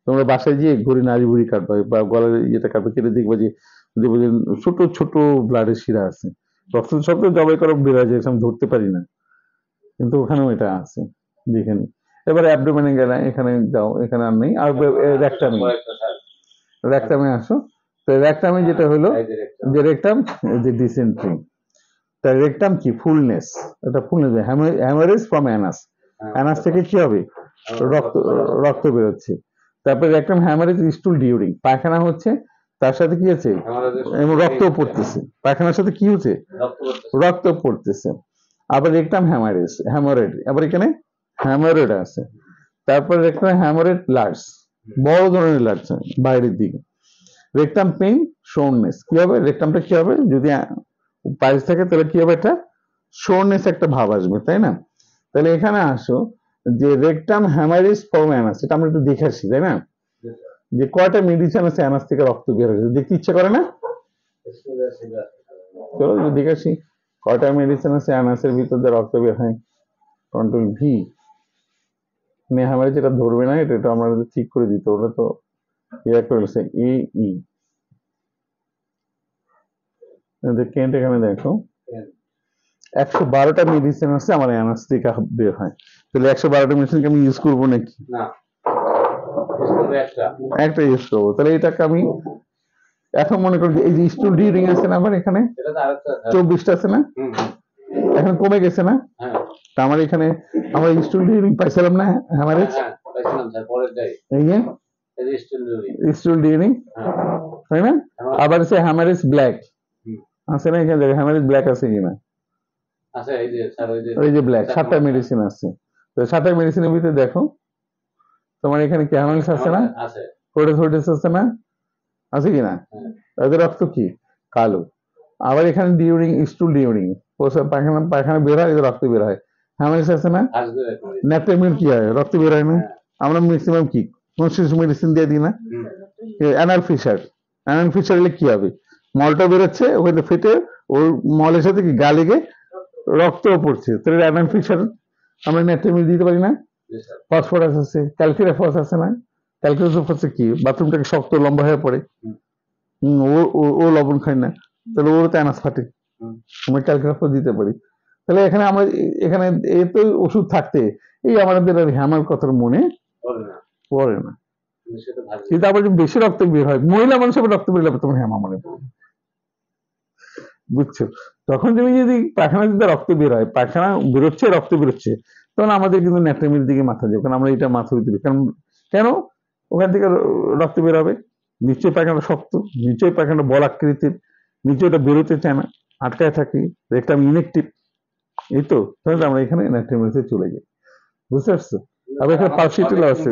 তোমরা বাসায় গিয়ে ঘড়ি নাড়ি বুড়ি কাটবে বা গলার ইয়েটা কাটবে, কেটে দেখবে যে ছোট ছোট ব্লাডের শিরা আছে, রক্ত সব তো জবাই করা বেড়ে যায়, আমি ধরতে পারি না, কিন্তু ওখানেও এটা আছে, দেখে নি। এবারে অ্যাবডোমেনে গেলে এখানে যাও, এখানে আর নেই, আর রেকটামে, রেকটামে আসো। তো রেকটামে যেটা হলো যে রেকটাম যে ডিসেন্ট্রি, তা রেকটাম কি ফুলনেস, এটা fullness, haemorrhage from Anas, Anas থেকে কি হবে, রক্ত রক্ত বেরোচ্ছে। তারপরে রেকটাম হ্যামারেজ স্টুল ডিউরিং, পায়খানা হচ্ছে তার সাথে কি আছে, রক্ত পড়তেছে, পায়খানার সাথে কি হচ্ছে, রক্ত পড়তেছে। আবার রেকটাম হ্যামারেজ, হ্যামোরেড, আবার এখানে হ্যামোরেড আছে। তারপরে রেকটাম হ্যামোরেড লার্জ, বড় ধরনের লার্জ বাইরের দিকে। রেকটাম পেইন শোরনেস, কি হবে, রেকটামটা কি হবে, যদি পাইলস থাকে তাহলে কি হবে, এটা শোরনেস একটা ভাব আসবে, তাই না? তাহলে এখানে আসো যে রেকটাম হ্যামারেজ ফ্রম অ্যানাস, এটা আমরা একটু দেখে আসি, তাই না, যে কয়টা মেডিসিন আছে অ্যানাস থেকে রক্ত বের হয়েছে, দেখতে ইচ্ছে করে না? চলো দেখে আসি কয়টা মেডিসিন আছে অ্যানাসের ভিতর দিয়ে রক্ত বের হয়। কন্ট্রোল ভি, হ্যামারেজ যেটা ধরবে না, এটা আমরা ঠিক করে দিতে, ওটা তো ইয়ে করেছে এ ই। কেন্ট এখানে দেখো 112টা মেডিসিন আছে আমার অ্যানাস থেকে বের হয়, তাহলে 112টা মেডিসিনকে আমি ইউজ করবো নাকি, একটা ইউজ করবো। তাহলে এটাকে আমি এখন মনে করি এই যে স্টুল ডিউরিং আছে না, আমার এখানে 24টা আছে না, এখন কমে গেছে না, তা আমার এখানে আমার স্টুল ডিউরিং পাইছিলাম না হ্যামারেজ, এই যে স্টুল ডিউরিং, তাই না? আবার আছে হ্যামারেজ ব্ল্যাক আছে না, এখানে হ্যামারেজ ব্ল্যাক আছে কিনা, ওই যে ব্ল্যাক, 7টা মেডিসিন আছে। তো 7টা মেডিসিনের ভিতরে দেখো তোমার এখানে কি হ্যামারেজ আছে না, ফোটোথোটিস আছে না, আছে কিনা, তাদের রক্ত কি কালো। আবার এখানে ডিউরিং স্টুল ডিউরিং পায়খানা পায়খানা বের হয়, রক্ত বের হয়, হ্যামারেজ আছে না, ন্যাপথেমিন কি হয়, রক্ত বের হয় না। আমরা ম্যাক্সিমাম কি মেডিসিন দিয়ে দিই না, অ্যানাল ফিশার, অ্যানাল ফিশার হলে কি হবে, মলটা বেরোচ্ছে ওখানে ফেটে ওর মলের সাথে কি গা লেগে রক্তও পড়ছে, তাহলে র্যাডান ফিশার আমরা ন্যাট্রামিল দিতে পারি না? ফসফরাস আছে, ক্যালসিরাফস আছে না? ক্যালসিরাফস কি বাথরুমটাকে শক্ত লম্বা হয়ে পড়ে, ও ও লবণ খায় না, তাহলে ওর তো অ্যানাস ফাটে, আমরা ক্যালসিরাফস দিতে পারি। তাহলে এখানে আমরা এখানে এ তো ওষুধ থাকতে এই আমাদের আর হ্যামার কথার মনে পড়ে না। কিন্তু আবার যদি বেশি রক্ত বের হয়, মহিলা মানুষের রক্ত বের হবে, তোমার হ্যামা মনে পড়বে, বুঝছো? তখন তুমি যদি পায়খানা যদি রক্ত বের হয়, পায়খানা বেরোচ্ছে রক্ত বেরোচ্ছে, তখন আমাদের কিন্তু ন্যাট্রামিল দিকে মাথা যাবে, কারণ আমরা এটা মাথা দিতে, কারণ কেন ওখান থেকে রক্ত বের হবে, নিশ্চয়ই পায়খানা শক্ত, নিশ্চয়ই পায়খানা বল আকৃতির, নিশ্চয়ই ওটা বেরোতে চায় না, আটকায় থাকে, একটা ইনেকটিভ, এই তো তাহলে আমরা এখানে ন্যাট্রামিলতে চলে যাই, বুঝতে পারছো? আবার এখানে পালসিটিল আছে,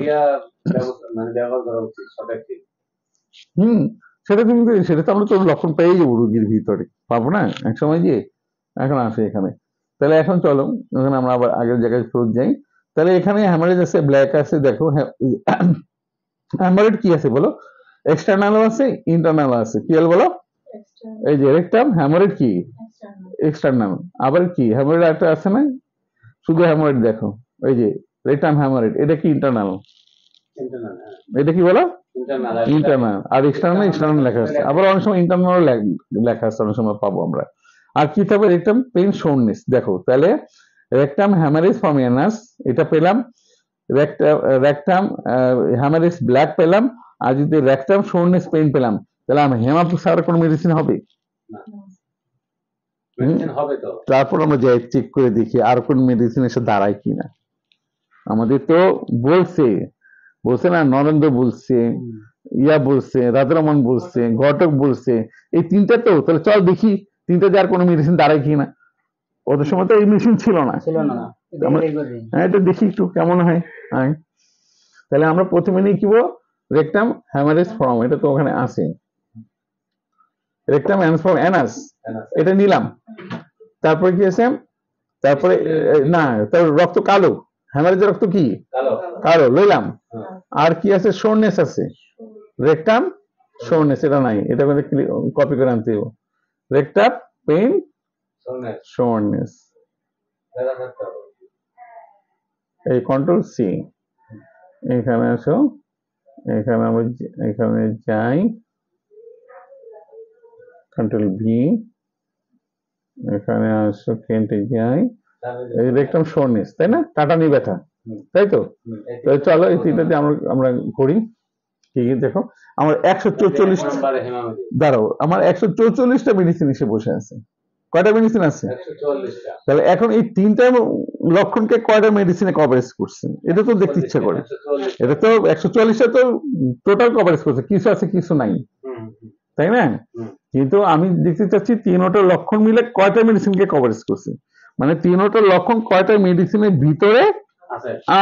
হুম, সেটা তুমি সেটা তো আমরা তো লক্ষণ পেয়ে যাবো রুগীর ভিতরে, পাবো না এক সময় গিয়ে, এখন আসে এখানে। তাহলে এখন চলো এখানে আমরা আবার আগের জায়গায় ফেরত যাই। তাহলে এখানে হ্যামারেজ আছে, ব্ল্যাক আছে, দেখো হ্যামারেজ কি আছে বলো? এক্সটার্নাল আছে, ইন্টারনাল আছে, কি হল বলো? এই যে রেকটাম হ্যামারেজ কি এক্সটার্নাল, আবার কি হ্যামারেজ একটা আছে না, শুধু হ্যামারেজ দেখো, এই যে রেকটাম হ্যামারেজ, এটা কি ইন্টারনাল, এটা কি বলো? ইন্টারনাল। আর এক্সটার্নাল লেখা আছে, আবার অনেক সময় ইন্টারনাল লেখা আছে, অনেক সময় পাবো আমরা। আর কি থাকবে? রেকটাম পেইন সোরনেস, দেখো তাহলে রেকটাম হ্যামারেজ ফ্রম অ্যানাস এটা পেলাম, রেকটাম হ্যামারেজ ব্ল্যাক পেলাম, আর যদি রেকটাম সোরনেস পেইন পেলাম, তাহলে আমি হেমাপু ছাড়া কোনো মেডিসিন হবে? তারপর আমরা যাই চেক করে দেখি আর কোন মেডিসিন এসে দাঁড়ায় কিনা। আমাদের তো বলছে না, নরেন্দ্র বলছে, ইয়া বলছে, রাজারমন বলছে, ঘটক বলছে, এই তিনটা তো, তাহলে চল দেখি তিনটা যে আর কোনো মেডিসিন দাঁড়ায় কিনা। ওদের সময় তো এই মেডিসিন ছিল না, হ্যাঁ এটা দেখি একটু কেমন হয়। তাহলে আমরা প্রথমে নিয়ে কি বলবো? রেকটাম হ্যামারেজ ফ্রম, এটা তো ওখানে আছে, রেকটাম হ্যামারেজ ফ্রম অ্যানাস, এটা নিলাম। তারপরে কি আছে? তারপরে না, তার রক্ত কালো, হ্যামারেজের রক্ত কি কালো, লইলাম। আর কি আছে? সোরনেস আছে, রেকটাম সোরনেস, এটা নাই, এটা কপি করে আনতে হবে। রেকটাম পেইন সোরনেস, এই কন্ট্রোল সি, এখানে আসো, এখানে আমরা এখানে যাই, কন্ট্রোল ভি, এখানে আসো, কেন্টে যাই, এই রেকটাম সোরনেস, তাই না? কাটানি ব্যথা, তাই তো? চলো এই তিনটাতে আমরা করি। ঠিক আছে, দেখো আমার 144 দাঁড়াও, আমার 144টা মেডিসিন এসে বসে আছে। কয়টা মেডিসিন আছে? তাহলে এখন এই তিনটা লক্ষণকে কয়টা মেডিসিনে কভারেজ করছে, এটা তো দেখতে ইচ্ছা করে। এটা তো 144টা তো টোটাল কভারেজ করছে, কিছু আছে কিছু নাই, তাই না? কিন্তু আমি দেখতে চাচ্ছি তিনটা লক্ষণ মিলে কয়টা মেডিসিনকে কভারেজ করছে, মানে তিনটা লক্ষণ কয়টা মেডিসিনের ভিতরে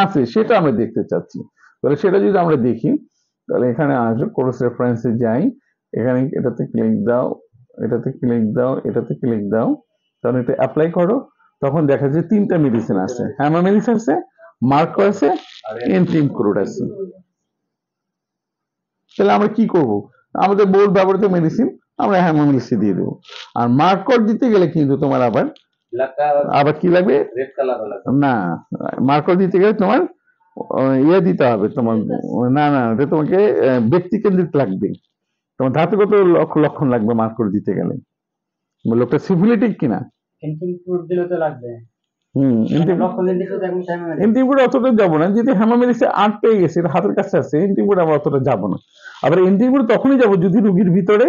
আছে সেটা আমরা দেখতে চাচ্ছি। তাহলে সেটা যদি আমরা দেখি, তাহলে এখানে আসো, কোর্স রেফারেন্সে যাই, এখানে এটাতে ক্লিক দাও, এটাতে ক্লিক দাও, এটাতে ক্লিক দাও, তখন এটা অ্যাপ্লাই করো, তখন দেখা যায় তিনটা মেডিসিন আছে, হ্যামামেলিস আছে, মার্কো আছে, এন্টিমক্রুড আছে। তাহলে আমরা কি করব? আমাদের বহুল ব্যবহৃত মেডিসিন আমরা হ্যামামেলিস দিয়ে দেবো। আর মার্কর দিতে গেলে কিন্তু তোমার আবার কি লাগবে? না, মার্কর দিতে গেলে তোমার ইয়ে দিতে হবে, তোমার না না, এটা তোমাকে ব্যক্তি কেন্দ্রিক লাগবে, তোমার ধাতুগত লক্ষণ লাগবে মার্কর দিতে গেলে, লোকটা সিভিলিটিক কিনা। এন্টিমক্রুড অতটা যাবো না, যেহেতু হ্যামামেলিসে 8 পেয়ে গেছে, এটা হাতের কাছে আছে, এন্টিমক্রুড আমরা অতটা যাবো না। আবার এন্টিমক্রুড তখনই যাবো যদি রোগীর ভিতরে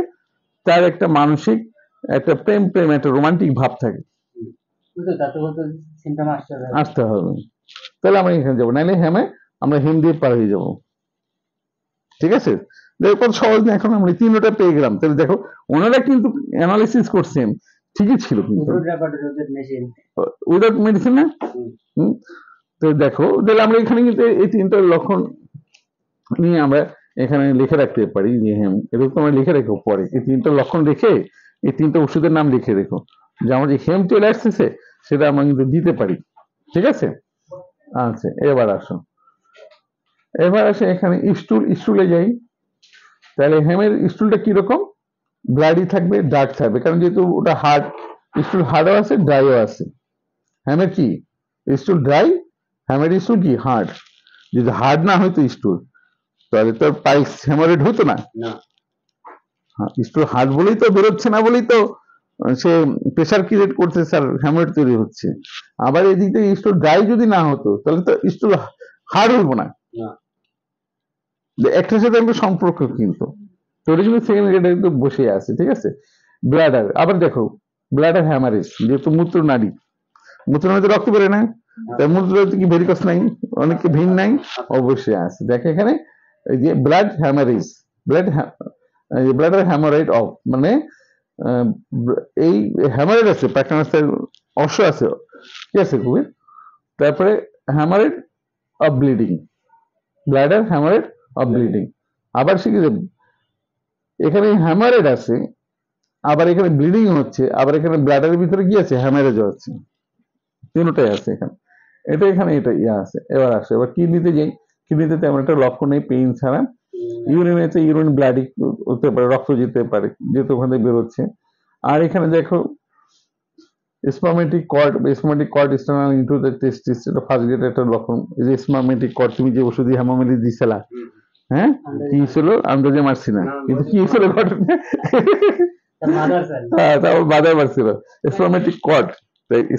তার একটা মানসিক একটা প্রেম একটা রোমান্টিক ভাব থাকে, আসতে হবে, তাহলে আমরা এখানে যাবো, নাহলে আমরা হেম দিয়ে পার হয়ে যাবো। ঠিক আছে, কত সহজ না। এখন আমরা তিনটা পেয়ে গেলাম, তাহলে দেখো ওনারা কিন্তু অ্যানালিসিস করছেন, ঠিকই ছিল কিন্তু উইদাউট মেডিসিন না। তো দেখো, তাহলে আমরা এখানে কিন্তু এই তিনটা লক্ষণ নিয়ে আমরা এখানে লিখে রাখতে পারি যে হেম, এটা তো আমরা লিখে রেখো পরে, এই তিনটা লক্ষণ রেখে এই তিনটা ওষুধের নাম লিখে রেখো, যে আমার যে হেম চলে আসতেছে সেটা আমরা কিন্তু দিতে পারি। ঠিক আছে, আচ্ছা এবার আসো, এবার আসে এখানে স্টুলে যাই। তাহলে হেমের স্টুলটা কিরকম? ব্লাডি থাকবে, ডার্ক থাকবে, কারণ যেহেতু ওটা হার্ড, স্টুল হার্ডও আছে, ড্রাইও আছে। হ্যামের কি স্টুল ড্রাই, হ্যামের স্টুল কি হার্ড। যদি হার্ড না হইতো স্টুল, তাহলে তো পাইলস হেমারেড হতো না। স্টুল হার্ড বলেই তো বেরোচ্ছে না, বলেই তো সে প্রেশার ক্রিয়েট করছে, স্যার হ্যামারেড তৈরি হচ্ছে। আবার এদিক থেকে স্টুল ড্রাই যদি না হতো, তাহলে তো স্টুল হার্ড হইব না। একটার সাথে একটা সম্পর্ক কিন্তু, তো ওটা কিন্তু সেকেন্ড গ্রেডে কিন্তু বসে আছে, ঠিক আছে। ব্লাডার, আবার দেখো ব্লাডার হ্যামারেজ, যেহেতু মূত্রনালী, মূত্রনালীতে রক্ত বেরোয় না, তাই মূত্রনালীতে কি ভেরিকস নাই, অনেক ভিন নাই, অবশ্যই আছে। দেখো এখানে এই যে ব্লাড হ্যামারেজ, ব্লাডার হ্যামারাইড অফ, মানে এই হ্যামারেজ আছে, প্যাটার্নাসের অশ্ব আছে, কি আছে খুবই। তারপরে haemorrhage of bleeding, bladder haemorrhage of bleeding. আবার শিখেছে এখানে হ্যামারেড আছে, আবার এখানে ব্লিডিং হচ্ছে, আবার এখানে ব্লাডারের ভিতরে কি আছে, হ্যামারেজও আছে, তিনটাই আছে এখানে। এটা এখানে এটা ইয়ে আছে। এবার আসে এবার কিডনিতে যাই, কিডনিতে তেমন একটা লক্ষণ নেই পেইন ছাড়া। ইউরিনেতে ইউরিন ব্লাডিং হতে পারে, রক্ত যেতে পারে, যেহেতু ওখানে বেরোচ্ছে। আর এখানে দেখো স্পারমেটিক কর্ড স্টার্নাল ইনটু দ্য টেস্টিস, এটা ফার্স্ট গ্রেড একটা লক্ষণ। এই যে স্পারমেটিক কর্ড, তুমি যে ওষুধ হ্যামামেলি দিছিলা, হ্যাঁ কি ছিল, আন্দাজে মারছি না, কিন্তু কি ছিল ঘটনা, হ্যাঁ তারপর বাজার মারছিল স্পারমেটিক কর্ড।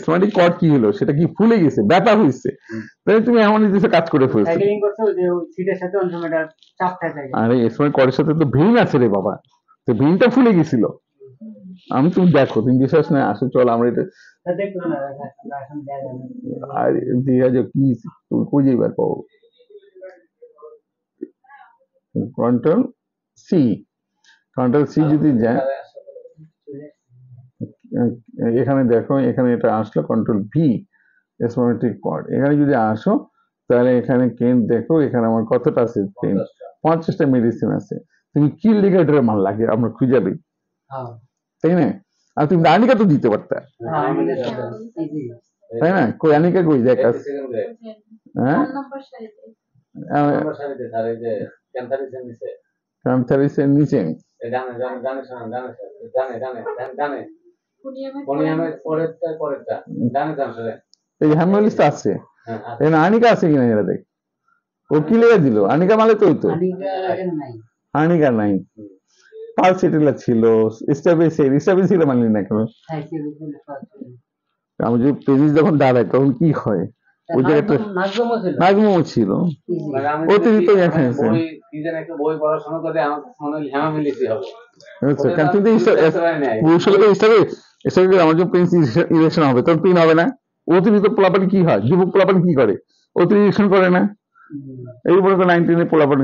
স্পারমেটিক কর্ড কি হলো, সেটা কি ফুলে গেছে, ব্যথা হয়েছে, তাই তুমি এমন কিছু কাজ করে ফেলছো। আরে স্পারমেটিক কর্ডের সাথে তো ভেইন আছে রে বাবা, তো ভেইনটা ফুলে গেছিল। আমি, তুমি দেখো, তুমি বিশ্বাস না, আসো চল আমরা এটা আর দেখা যাক কি তুমি খুঁজে বের পাবো। কন্ট্রোল সি, কন্ট্রোল সি যদি যায়, এখানে দেখো, এখানে এটা আসলো কন্ট্রোল ভি, স্পারমেটিক কর্ড। এখানে যদি আসো, তাহলে এখানে কেন দেখো, এখানে আমার কতটা আছে, 50টা মেডিসিন আছে। তুমি কি লিগেটার মান লাগে আমরা খুঁজে দিই, তাই না। আর তুমি আনিকা তো দিতে পারতা, তাই না। কই আনিকা কই দেখ, হ্যাঁ ক্যান্সারিসের নিচে এই হ্যামোলিস আছে, এখানে আনিকা আছে কিনা এরা দেখ। ও কি লেগে দিল, আনিকা মালে তো হইতো, আনিকা নাই। পালসিটিলা ছিল, স্টাবিল মানলি না কেন। আমি যদি পেজিস যখন দাঁড়ায় তখন কি হয়, ওই জায়গাটা নাজমো ছিল, অতিরিক্ত খেয়েছে। আচ্ছা, কিন্তু আমার যখন পেন ইলেকশন হবে তখন পিন হবে না। অতিরিক্ত পোলাপানি কি হয়, যুবক পোলাপানি কি করে, অতিরিক্ত করে না। এই মনে করো 19 পোলাপানি,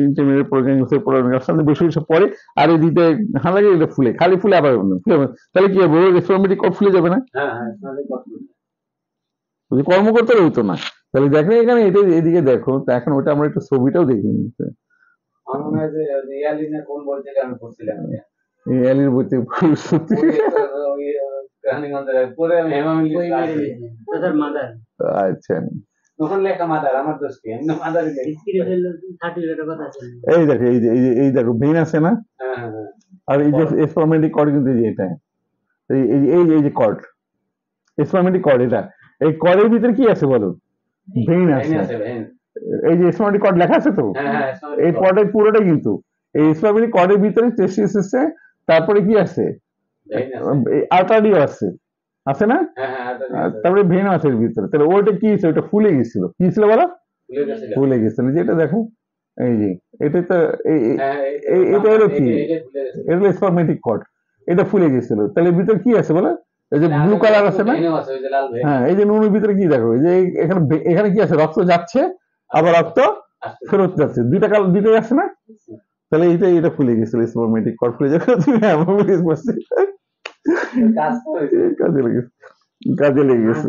ইন্টারমিডিয়েট পড়ে বেশি বেশি পড়ে, আর এই দিতে হাঁ লাগে, এটা ফুলে, খালি ফুলে আবার তাহলে কি হবে, রেসপিরেটরি কর্ড ফুলে যাবে না, কর্মকর্তারা হইতো না। তাহলে দেখো এখানে এটা এদিকে দেখো, তো এখন ওটা আমরা একটু ছবিটাও দেখে নিতে, এলির বইতে আচ্ছা। এই দেখো, এই দেখো ভেইন আছে না, আর এই যে স্পারমেটিক কর্ড, কিন্তু এটা এই যে কর্ড, স্পারমেটিক কর্ড, এটা এই কর্ডের ভিতরে কি আছে বলো, ভেইন আছে। এই যে স্পারমেটিক কর্ড লেখা আছে তো, এই কর্ডের পুরোটাই কিন্তু এই স্পারমেটিক কর্ডের ভিতরে টেস্টিস আছে, তারপরে কি আছে, আর্টারিও আছে, আছে না, তারপরে ভেন আছে এর ভিতরে। তাহলে ওইটা কি ছিল, ওটা ফুলে গেছিল, কি ছিল বলো, ফুলে গেছিল। যেটা দেখো এই যে এটা তো এটা হলো কি, এটা হলো স্পারমেটিক কর্ড, এটা ফুলে গেছিল। তাহলে ভিতরে কি আছে বলো, এই যে ব্লু কালার আছে না, হ্যাঁ এই যে নুনের ভিতরে কি দেখো, এই যে এখানে এখানে কি আছে, রক্ত যাচ্ছে আবার রক্ত ফেরত যাচ্ছে, দুইটা কালার দুইটাই আছে না। তাহলে এটা ফুলে গেছিল, স্পারমেটিক কর্ড ফুলে যাবে, তুমি কাজে লেগেছে, কাজে লেগে গেছে।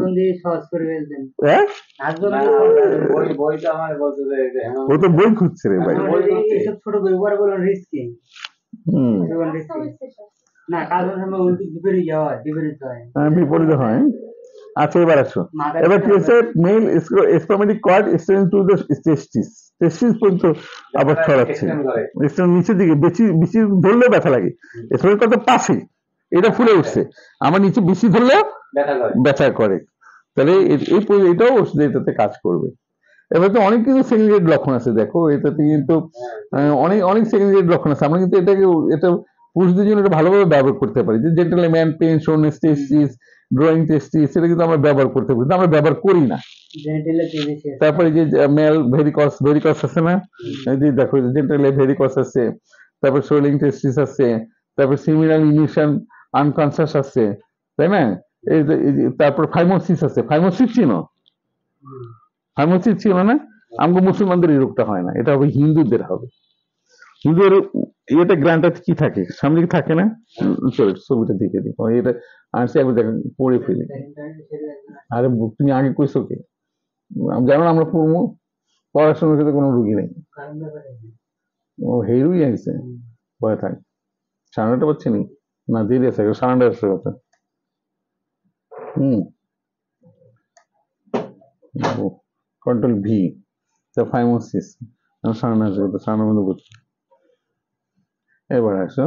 ও তো বই খুঁজছে রে ভাই, ছোট বই বড় বড় রিস্কি। বিপরীত হয়, আচ্ছা এবার আসো, মাথার এবার কি ভিতরে হচ্ছে male spermatic cord extend to the testis, testis পর্যন্ত আবার ছড়াচ্ছে, এক্সটেন্ড নিচের দিকে, বেশি বেশি ধরলেও ব্যথা লাগে, স্পার্মেটিক কর্ড পাশে এটা ফুলে উঠছে, আমার নিচে বেশি ধরলেও ব্যথা করে, তাহলে এটাও ওষুধ এটাতে কাজ করবে। এবার তো অনেক কিছু সেকেন্ডারি লক্ষণ আছে, দেখো এটাতে কিন্তু অনেক অনেক সেকেন্ডারি লক্ষণ আছে, আমরা কিন্তু এটা পুরুষদের জন্য এটা ভালোভাবে ব্যবহার করতে পারি, যে জেন্টাল ম্যান পেন শোনেস টেস্টিস ড্রয়িং টেস্টিস, সেটা কিন্তু আমরা ব্যবহার করতে পারি, কিন্তু আমরা ব্যবহার করি না। জেনিটালে PVC আছে। তারপরে যে মেল ভেরিকস আছে না, এই যে দেখো জেন্টালে ভেরিকস আছে, তারপর সোলিং টেস্টিস আছে, তারপর সিমিলার ইমিশন আনকনসাস আছে, তাই না? তারপর ফাইমোসিস আছে, ফাইমোসিস চিনো? হুম। ফাইমোসিস ছিল না, আমগো মুসলমানদের এই রোগটা হয় না, এটা হবে হিন্দুদের হবে। হিন্দুদের এটা গ্রান্ট কি থাকে সামনে কি থাকে না? চলো ছবিটা দেখে দিই, এটা আসছে একবার দেখেন পড়ে ফেলি। আরে তুমি আগে কইছো কি জানো না, আমরা পড়বো, পড়াশোনার ক্ষেত্রে কোনো রুগী নেই, ও হেরুই আইছে, ভয় থাক, সামনেটা পাচ্ছি নি না, দিয়ে আছে সামনেটা আসছে কথা। কন্ট্রোল ভি, ফাইমোসিস সামনে আসছে কথা, সামনে বন্ধ করছি। এবার আসো,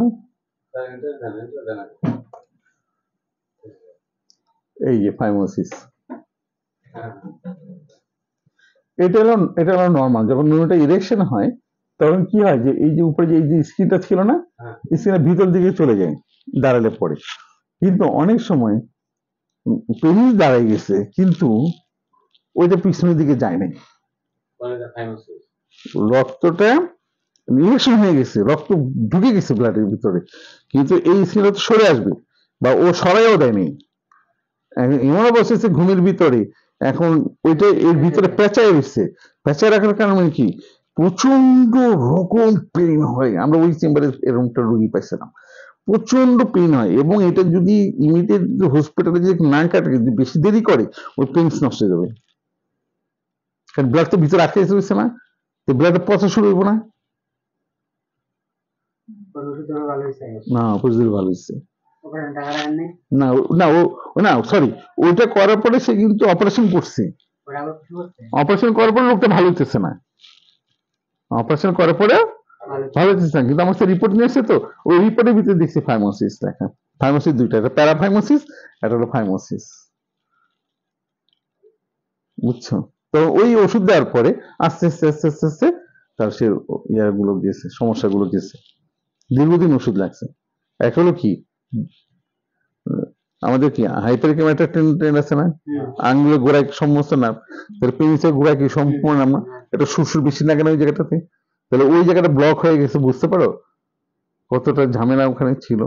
এই যে ফাইমোসিস, এটা হলো নর্মাল, যখন নুনটা ইরেকশন হয় তখন কি হয়, যে এই যে উপরে যে এই যে স্কিনটা ছিল না, স্কিনের ভিতর দিকে চলে যায় দাঁড়ালে পরে, কিন্তু অনেক সময় পেনিস দাঁড়ায় গেছে কিন্তু ওইটা পিছনের দিকে যায় নাই, রক্তটা ইরেকশন হয়ে গেছে, রক্ত ঢুকে গেছে ব্লাডের ভিতরে, কিন্তু এই স্কিনটা তো সরে আসবে, বা ও সরাইও দেয়নি, এমন অবস্থা হচ্ছে ঘুমের ভিতরে, এখন ওইটা এর ভিতরে পেঁচায় রয়েছে, পেঁচায় রাখার কারণে কি প্রচন্ড রকম পেইন হয়, আমরা ওই চেম্বারে এরকমটা রুগী পাইছিলাম, প্রচন্ড পেইন হয়, এবং এটা যদি ইমিডিয়েট হসপিটালে যদি না কাটে, যদি বেশি দেরি করে ওই পেইন নষ্ট হয়ে যাবে, কারণ ব্লাড তো ভিতরে আটকে রয়েছে না, তো ব্লাডটা পচা শুরু হইব না, না প্রচুর ভালো হয়েছে, না না না সরি, ওইটা করার পরে সে কিন্তু অপারেশন করছে, অপারেশন করার পরে লোকটা ভালো হইতেছে না, অপারেশন করার পরে ভালো হইতেছে না, কিন্তু আমার রিপোর্ট নিয়ে আসছে, তো ওই রিপোর্টের ভিতরে দেখছি ফাইমোসিস লেখা, ফাইমোসিস দুইটা, একটা প্যারাফাইমোসিস, একটা হলো ফাইমোসিস, বুঝছো? তো ওই ওষুধ দেওয়ার পরে আস্তে আস্তে আস্তে আস্তে আস্তে তার সে ইয়াগুলো দিয়েছে, সমস্যাগুলো দিয়েছে, দীর্ঘদিন ওষুধ লাগছে। এক হলো কি আমাদের কি হাইপারিকেম একটা ট্রেন্ড আছে না, আঙুলের গোড়ায় সমস্ত নাম, তাহলে পেনিসের গোড়ায় কি সম্পূর্ণ নাম না, এটা সুরসুর বেশি লাগে না ওই জায়গাটাতে, তাহলে ওই জায়গাটা ব্লক হয়ে গেছে, বুঝতে পারো কতটা ঝামেলা ওখানে ছিল,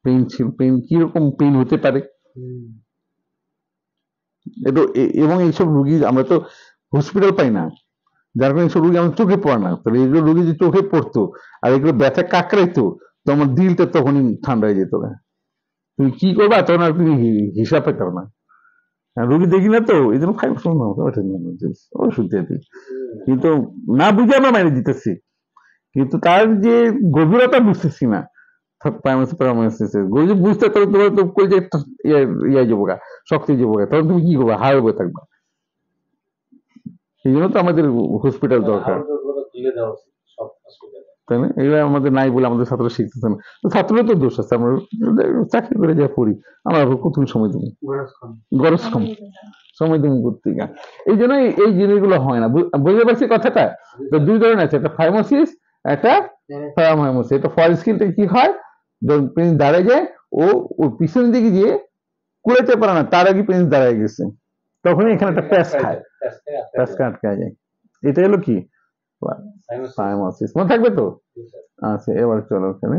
পেইন ছিল, পেইন কিরকম পেইন হতে পারে, এবং এইসব রুগী আমরা তো হসপিটাল পাই না, যার কারণে এইসব রুগী আমার চোখে পড়ে না, তাহলে এইগুলো রুগী যে চোখে পড়তো আর এগুলো ব্যথা কাকড়াইতো, তো আমার দিলটা তখনই ঠান্ডা হয়ে যেত, তুমি কি করবা তখন আর তুমি হিসাব পেতাম না, রুগী দেখি না তো এই জন্য ওষুধ দিয়ে দিই, কিন্তু না বুঝে আমরা মাইনে দিতেছি, কিন্তু তার যে গভীরতা বুঝতেছি না, বুঝতে তখন তোমার তো কই যে ইয়ে যাবো গা, শক্তি যাবো গা, তখন তুমি কি করবা, হার হয়ে থাকবা, এই জন্য তো আমাদের হসপিটাল দরকার, তাই না? এগুলো আমাদের নাই বলে আমাদের ছাত্ররা শিখতেছে না, ছাত্ররা তো দোষ আছে, আমরা চাকরি করে যা পড়ি, আমরা কত সময় দেবো, গরজ কম সময় দেবো করতে, এই জন্য এই জিনিসগুলো হয় না, বুঝতে পারছি কথাটা। তো দুই ধরনের আছে, একটা ফাইমোসিস, একটা প্যারামাইমোসিস। এটা ফল স্কিনটা কি হয়, প্রিন্স দাঁড়ায় যায়, ও পিছনের দিকে গিয়ে কুড়াইতে পারে না, তার আগে প্রিন্স দাঁড়ায় গেছে, তখনই এখানে একটা প্যাস খায়, প্যাস আটকায় যায়, এটা হলো কি ফাইমোসিস, মনে থাকবে তো? আচ্ছা এবার চলো এখানে,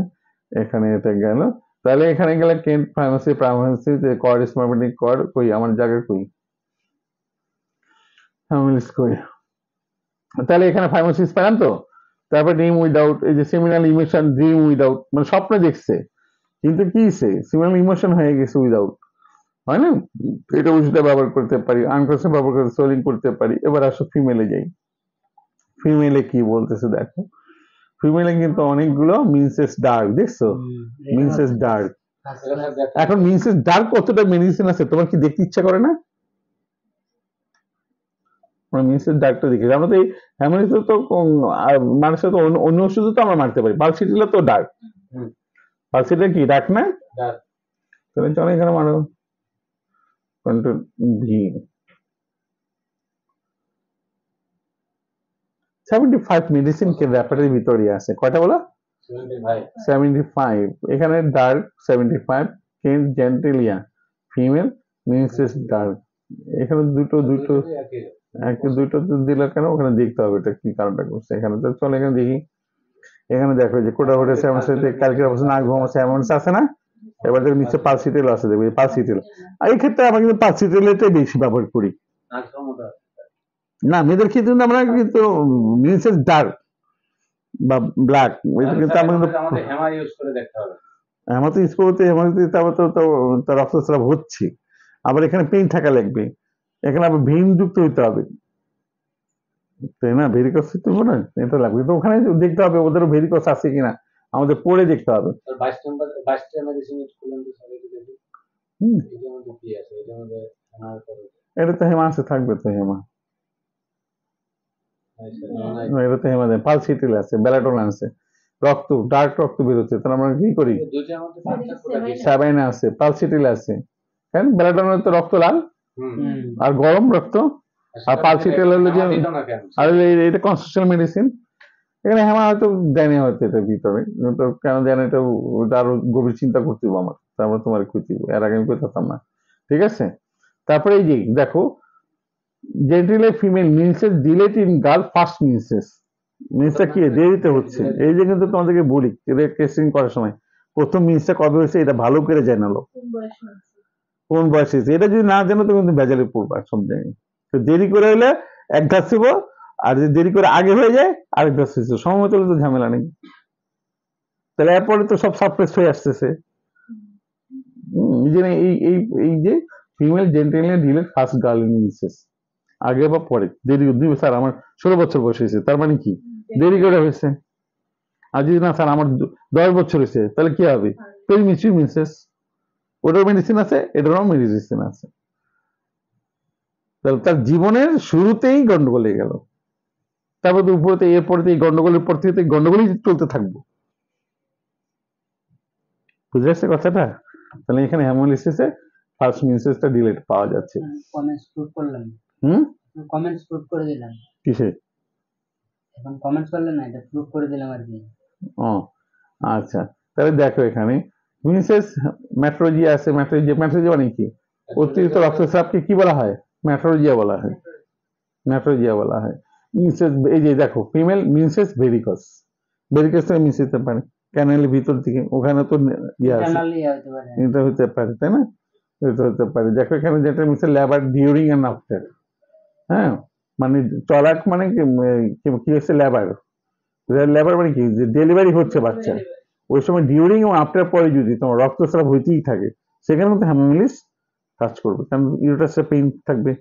এখানে এটা গেল, তাহলে এখানে গেলে কেন্ট ফাইমোসিস, প্রাইমোসিস, কর্ড স্পার্মেটিক কর্ড, কই আমার জায়গায় কই ফ্যামিলিস কই, তাহলে এখানে ফাইমোসিস পেলাম তো, তারপর ড্রিম উইদাউট, এই যে সেমিনাল ইমোশন, ড্রিম উইদাউট মানে স্বপ্ন দেখছে, কিন্তু কি সেমিনাল ইমোশন হয়ে গেছে উইদাউট, হয় না? এটা ওষুধটা ব্যবহার করতে পারি, আনকনসিয়াস ব্যবহার করতে, সোলিং করতে পারি। এবার আসো ফিমেলে যাই, ফিমেলে কি বলতেছে দেখো, ফিমেলে কিন্তু অনেকগুলো মিনসেস ডার্ক, দেখছো মিনসেস ডার্ক, এখন মিনসেস ডার্ক কতটা মেডিসিন আছে, তোমার কি দেখতে ইচ্ছা করে না? আমরা মিনসেস ডার্কটা দেখি, আমরা তো এই হ্যামোলিসিস তো মানুষের তো অন্য ওষুধও তো আমরা মারতে পারি, পালসিটিলা তো ডার্ক, হুম। পালসিটিলা কি ডার্ক না? Dark। তাহলে চলো এখানে মারো কন্ট্রোল ভি। 75 মেডিসিন কে ব্যাপারের ভিতরে আছে, কয়টা বলো? 75। 75, এখানে ডার্ক 75, কেন্ট জেন্টেলিয়া ফিমেল, মিনসেস ডার্ক, এখানে দুটো একটা দুটো দিল কেন? ওখানে দেখতে হবে এটা কি কারণটা করছে। এখানে তো চলো এখানে দেখি, এখানে দেখো যে কোটা ঘটেছে আমার সাথে কালকের অবস্থা নাক ঘুম আছে এমন আছে না, এবার দেখো নিচে পালসিটেল আছে, দেখবে পালসিটেল। আর এই ক্ষেত্রে আমরা কিন্তু পালসিটেলটাই বেশি ব্যবহার করি। না মেয়েদের ক্ষেত্রে কিন্তু আমরা কিন্তু মিনসেস ডার্ক বা ব্ল্যাক, এটা কিন্তু আমরা কিন্তু আমাদের হ্যামার ইউজ করে দেখতে হবে। আমার তো স্কুলতে তারপর তো রক্তস্রাব হচ্ছে, আবার এখানে পেইন থাকা লাগবে, এখানে আবার ভেইন যুক্ত হইতে হবে, তাই না? ভেরিকস তো না এটা লাগবে, তো ওখানে দেখতে হবে ওদেরও ভেরিকস আছে কিনা, আমাদের পড়ে দেখতে হবে। 22টা মেডিসিন ইউজ করলেন তো সবাই দেখি। হুম, এটার মধ্যে কি আছে? এটার মধ্যে হ্যামার করে। এটা তো হেমা আছে, থাকবে তো হেমা, এটা তো হেমা দেয়, পালসিটিল আছে, বেলাটোন আছে, রক্ত ডার্ক রক্ত বেরোচ্ছে, তাহলে আমরা কি করি? দুইটার মধ্যে পার্থক্যটা কি? স্যাবাইন আছে, পালসিটিল আছে, হ্যাঁ বেলাটোনের তো রক্ত লাল আর গরম রক্ত, আর পালসিটিল হলো যে, আর এটা কনস্টিটিউশনাল মেডিসিন। এখানে হেমা হয়তো দেয়নি হয়তো এটার ভিতরে, তো কেন দেন এটা ওটা আরো গভীর চিন্তা করতে হবে আমার, তারপর তোমার খুঁজতে হবে, এর আগে আমি করতাম না। ঠিক আছে, তারপরে এই যে দেখো জেন্টিলে female menses delayed in girl first menses, মিনসটা কি দেরিতে হচ্ছে, এই যে কিন্তু তোমাদেরকে বলি টেস্টিং করার সময় প্রথম মিনসটা কবে হয়েছে এটা ভালো করে জানালো, কোন বয়সে হয়েছে, এটা যদি না জানো তো কিন্তু ভেজালে পড়বা সব জায়গায়। তো দেরি করে হলে এক ধাপ ছিল, আর যদি দেরি করে আগে হয়ে যায় আরেক ধাপ ছিল, সময় মতো হলে তো ঝামেলা নেই, তাহলে এরপরে তো সব সাপ্রেস হয়ে আসতেছে। এই যে এই যে female genitalia delayed first girl in menses, আগে বা পরে দেরি দুই, স্যার আমার 16 বছর বয়স হয়েছে, তার মানে কি দেরি করে হয়েছে, আর যদি না স্যার আমার 10 বছর হয়েছে, তাহলে কি হবে? প্রিমিচিউর মিনসেস, ওটার মেডিসিন আছে এটারও মেডিসিন আছে, তাহলে তার জীবনের শুরুতেই গন্ডগোল হয়ে গেল, তারপর তো উপরে এরপরে এই গন্ডগোলের পর থেকে গন্ডগোলই চলতে থাকবো, বুঝে আসছে কথাটা? তাহলে এখানে হ্যামোলিসিসে ফার্স্ট মিনসেসটা ডিলেট পাওয়া যাচ্ছে। কমেন্টস পুট করলাম। হুম, কমেন্টস পুট করে দিলাম। কিসে? এখন কমেন্টস করলেন না, এটা প্রুফ করে দিলাম আর কি। ও আচ্ছা, তাহলে দেখো এখানে মিনসেস ম্যাট্রোলজিয়া আছে, ম্যাট্রোলজিয়া মানে কি? অতিরিক্ত রক্তস্রাবকে কি বলা হয়? ম্যাট্রোলজিয়া বলা হয়, ম্যাট্রোলজিয়া বলা হয়। মিনসেস এই যে দেখো ফিমেল মিনসেস ভেরিকস, ভেরিকস থেকে মিস হতে পারে ক্যানেলের ভিতর থেকে, ওখানে তো ইয়ে আছে, ইন্টারনাল ইয়ে হতে পারে। এটা হতে পারে, তাই না? এটা হতে পারে, দেখো এখানে যেটা মিসে লেবার ডিউরিং এন্ড আফটার, হ্যাঁ মানে চলাক মানে কি হচ্ছে লেবার, লেবার মানে কি যে ডেলিভারি হচ্ছে বাচ্চা, ওই সময় ডিউরিং এবং আফটার পরে যদি তোমার রক্তস্রাব হইতেই থাকে, সেখানে কিন্তু হ্যামোলিস কাজ করবে, কারণ ইউটারাসে পেইন থাকবে,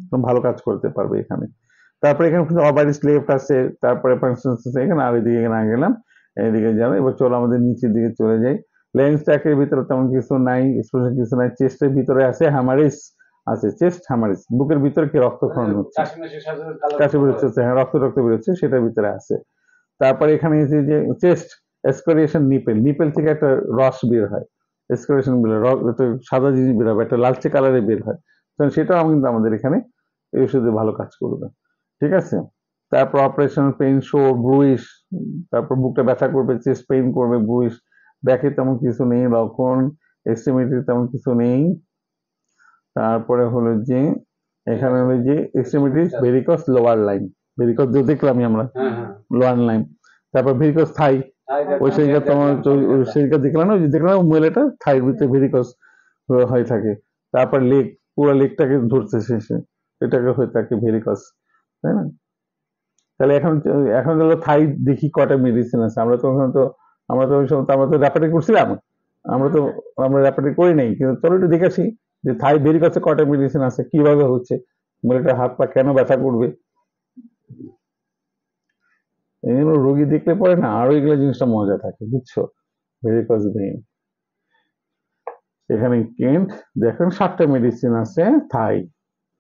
তুমি ভালো কাজ করতে পারবে এখানে। তারপরে এখানে কিন্তু অবারিস লেফট আছে, তারপরে এখানে আর এদিকে না গেলাম, এদিকে যাবো। এবার চলো আমাদের নিচের দিকে চলে যাই। লেন্স ট্র্যাকের ভিতরে তেমন কিছু নাই, এক্সপ্রেশন কিছু নাই। চেস্টের ভিতরে আছে হ্যামারিস আছে, চেস্ট হ্যামারিস, বুকের ভিতরে কি রক্তক্ষরণ হচ্ছে, কাশি বেরোচ্ছে, হ্যাঁ রক্ত বেরোচ্ছে, সেটার ভিতরে আছে। তারপরে এখানে যে চেস্ট এক্সক্রিয়েশন নিপেল, নিপেল থেকে একটা রস বের হয়, এক্সক্রিয়েশন বের হয়, সাদা জিনিস বের হবে, একটা লালচে কালারে বের হয়, সেটাও কিন্তু আমাদের এখানে এই ওষুধে ভালো কাজ করবে। ঠিক আছে, তারপর অপারেশন পেইন শো ব্রুইশ, তারপর বুকটা ব্যথা করবে, চেস্ট পেইন করবে, ব্রুইশ, ব্যাকে তেমন কিছু নেই লক্ষণ, এক্সট্রিমিটি তেমন কিছু নেই। তারপরে হলো যে এখানে হলো যে extremity varicose lower line, varicose দেখলামই আমরা লোয়ার লাইন, তারপর ভেরিকস থাই, ওই সেদিকে তোমার সেদিকে দেখলাম না, দেখলাম মহিলাটা থাইয়ের ভিতরে ভেরিকস হয়ে থাকে। তারপর লেগ, পুরো লেগটাকে ধরছে শেষে, এটাকে হয়ে থাকে ভেরিকস, তাই না? তাহলে এখন হলো থাই দেখি কটা মেডিসিন আছে, আমরা তো ওই সময় আমরা তো র্যাপিডে করছিলাম, আমরা র্যাপিডে করি নাই, কিন্তু চলো একটু দেখেছি যে থাই ভেরিকসে কটা মেডিসিন আছে, কিভাবে হচ্ছে, মহিলাটার হাত পা কেন ব্যথা করবে, এগুলো রোগী দেখলে পরে না আরো এগুলো জিনিসটা মজা থাকে, বুঝছো? ভেরিকস ভেইন, এখানে কেন্ট দেখেন 7টা মেডিসিন আছে থাই,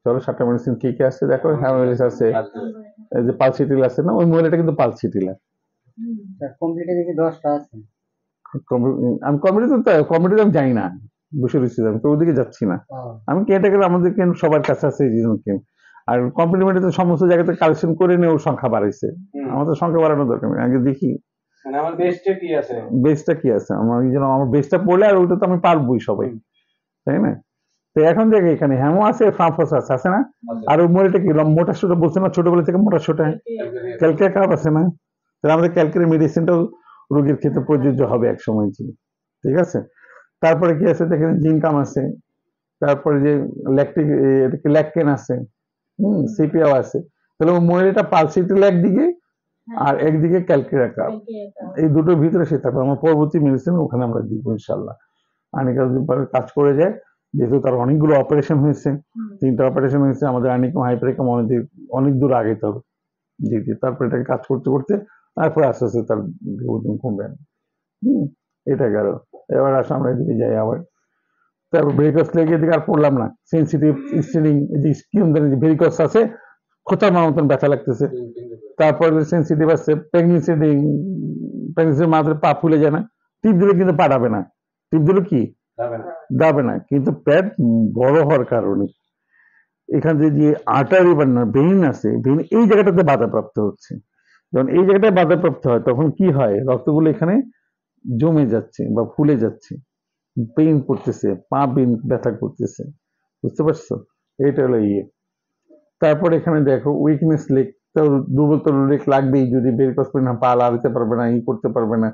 চলো 7টা মেডিসিন কি কি আছে দেখো। হ্যামামেলিস আছে, এই যে পালসিটিল আছে না, ওই মহিলাটা কিন্তু পালসিটিল। স্যার কমপ্লিটে দেখি 10টা আছে। আমি কমিউনিটি আমি জানি না, বসে রয়েছি, আমি তো ওদিকে যাচ্ছি না। ও, আমি ক্যাটাগরি আমাদের সবার কাছে আছে এই জন্য আর কমপ্লিমেন্টে সমস্ত জায়গাতে কালেকশন করে নিয়ে ওর সংখ্যা বাড়াইছে। আমাদের সংখ্যা বাড়ানোর দরকার নেই, আগে দেখি মানে আমার বেস্টে কি আছে। বেসটা কি আছে আমার, এই জন্য আমার বেসটা পড়লে আর ওইটা তো আমি পারবোই সবাই, তাই না? তো এখন দেখে এখানে হ্যামো আছে, ফ্রাম্পস আছে না? আর ওই মরিটা কি মোটা সোটা বলছে না, ছোটবেলা থেকে মোটা সোটা ক্যালকের কাপ আছে না? তাহলে আমাদের ক্যালকের মেডিসিনটাও রোগীর ক্ষেত্রে প্রযোজ্য হবে এক সময়, ঠিক আছে? তারপরে কি আছে দেখেন, জিনকাম আছে, তারপরে যে ল্যাককেন আছে, সিপিআও আছে। তাহলে ওই মহিলাটা পালসিটিল একদিকে আর একদিকে ক্যালকেরা কাপ, এই দুটোর ভিতরে সে থাকবে। আমার পরবর্তী মেডিসিন ওখানে আমরা দিব ইনশাল্লাহ। আনিকা যদি কাজ করে যায়, যেহেতু তার অনেকগুলো অপারেশন হয়েছে, 3টা অপারেশন হয়েছে, আমাদের আনিকম হাইপারিকম অনেক দূর আগাইতে হবে। জি জি, তারপরে এটাকে কাজ করতে করতে তারপরে আস্তে আস্তে তার ওজন কমবে। এটা গেল। এবার আসলে আমরা এদিকে যাই আবার। তারপর ভেরিকস লেগে এদিকে আর পড়লাম না। সেন্সিটিভ স্টেনিং, যে স্কিন ভেরিকস আছে, খোঁচার মতন ব্যথা লাগতেছে। তারপরে সেন্সিটিভ আছে প্রেগনেন্সির মাঝে পা ফুলে যায় না, টিপ দিলে কিন্তু পাঠাবে না, টিপ দিলে কি দাবে না, কিন্তু পেট বড় হওয়ার কারণে এখান থেকে যে আর্টারি বা ভেইন আছে, ভেইন এই জায়গাটাতে বাধাপ্রাপ্ত হচ্ছে। যখন এই জায়গাটায় বাধাপ্রাপ্ত হয় তখন কি হয়, রক্তগুলো এখানে জমে যাচ্ছে বা ফুলে যাচ্ছে, পেইন করতেছে, পা ব্যথা করতেছে, বুঝতে পারছো? এটা হলো ইয়ে। তারপর এখানে দেখো উইকনেস লেগ, দুর্বল তো লেগ লাগবেই, যদি ভেরিকস পেইন পা লাগাতে পারবে না, করতে পারবে না,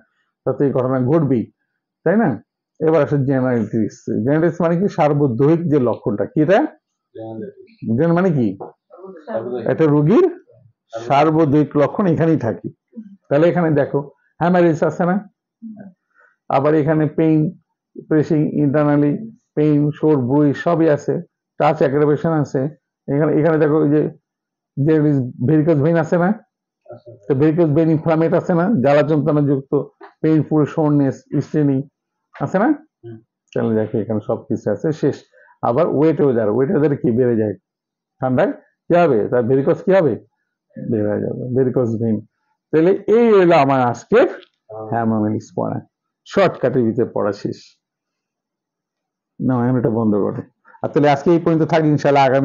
তাতে এই ঘটনা ঘটবেই, তাই না? এবার আসে জেনারেটিস। জেনারেটিস মানে কি, সার্বদৈহিক যে লক্ষণটা কি, এটা মানে কি, একটা রোগীর সার্বদৈহিক লক্ষণ এখানেই থাকে। তাহলে এখানে দেখো হ্যামারেজ আছে না, আবার এখানে পেইন, প্রেসিং ইন্টারনালি, পেইন, শোর, ব্রুই সবই আছে, টাচ অ্যাগ্রাভেশন আছে। এখানে দেখো যে ভেরিকস ভেইন আছে না, তো ভেরিকস ভেইন ইনফ্লামেট আছে না, জ্বালা যন্ত্রণা যুক্ত, পেইনফুল, সোরনেস, স্ট্রেনিং আছে না? তাহলে দেখো এখানে সবকিছু আছে, শেষ। আবার ওয়েট ওয়েদারে কি বেড়ে যায় ঠান্ডায়, কি হবে তার, ভেরিকস কি হবে, বেড়ে যাবে, ভেরিকস ভেইন। তাহলে এই হলো আমার আজকের হ্যামামেলিস পড়া, শর্টকাটের ভিতরে পড়া শেষ। না, এটা বন্ধ করো। আর তাহলে আজকে এই পর্যন্ত থাকি, ইনশাল্লাহ আগামী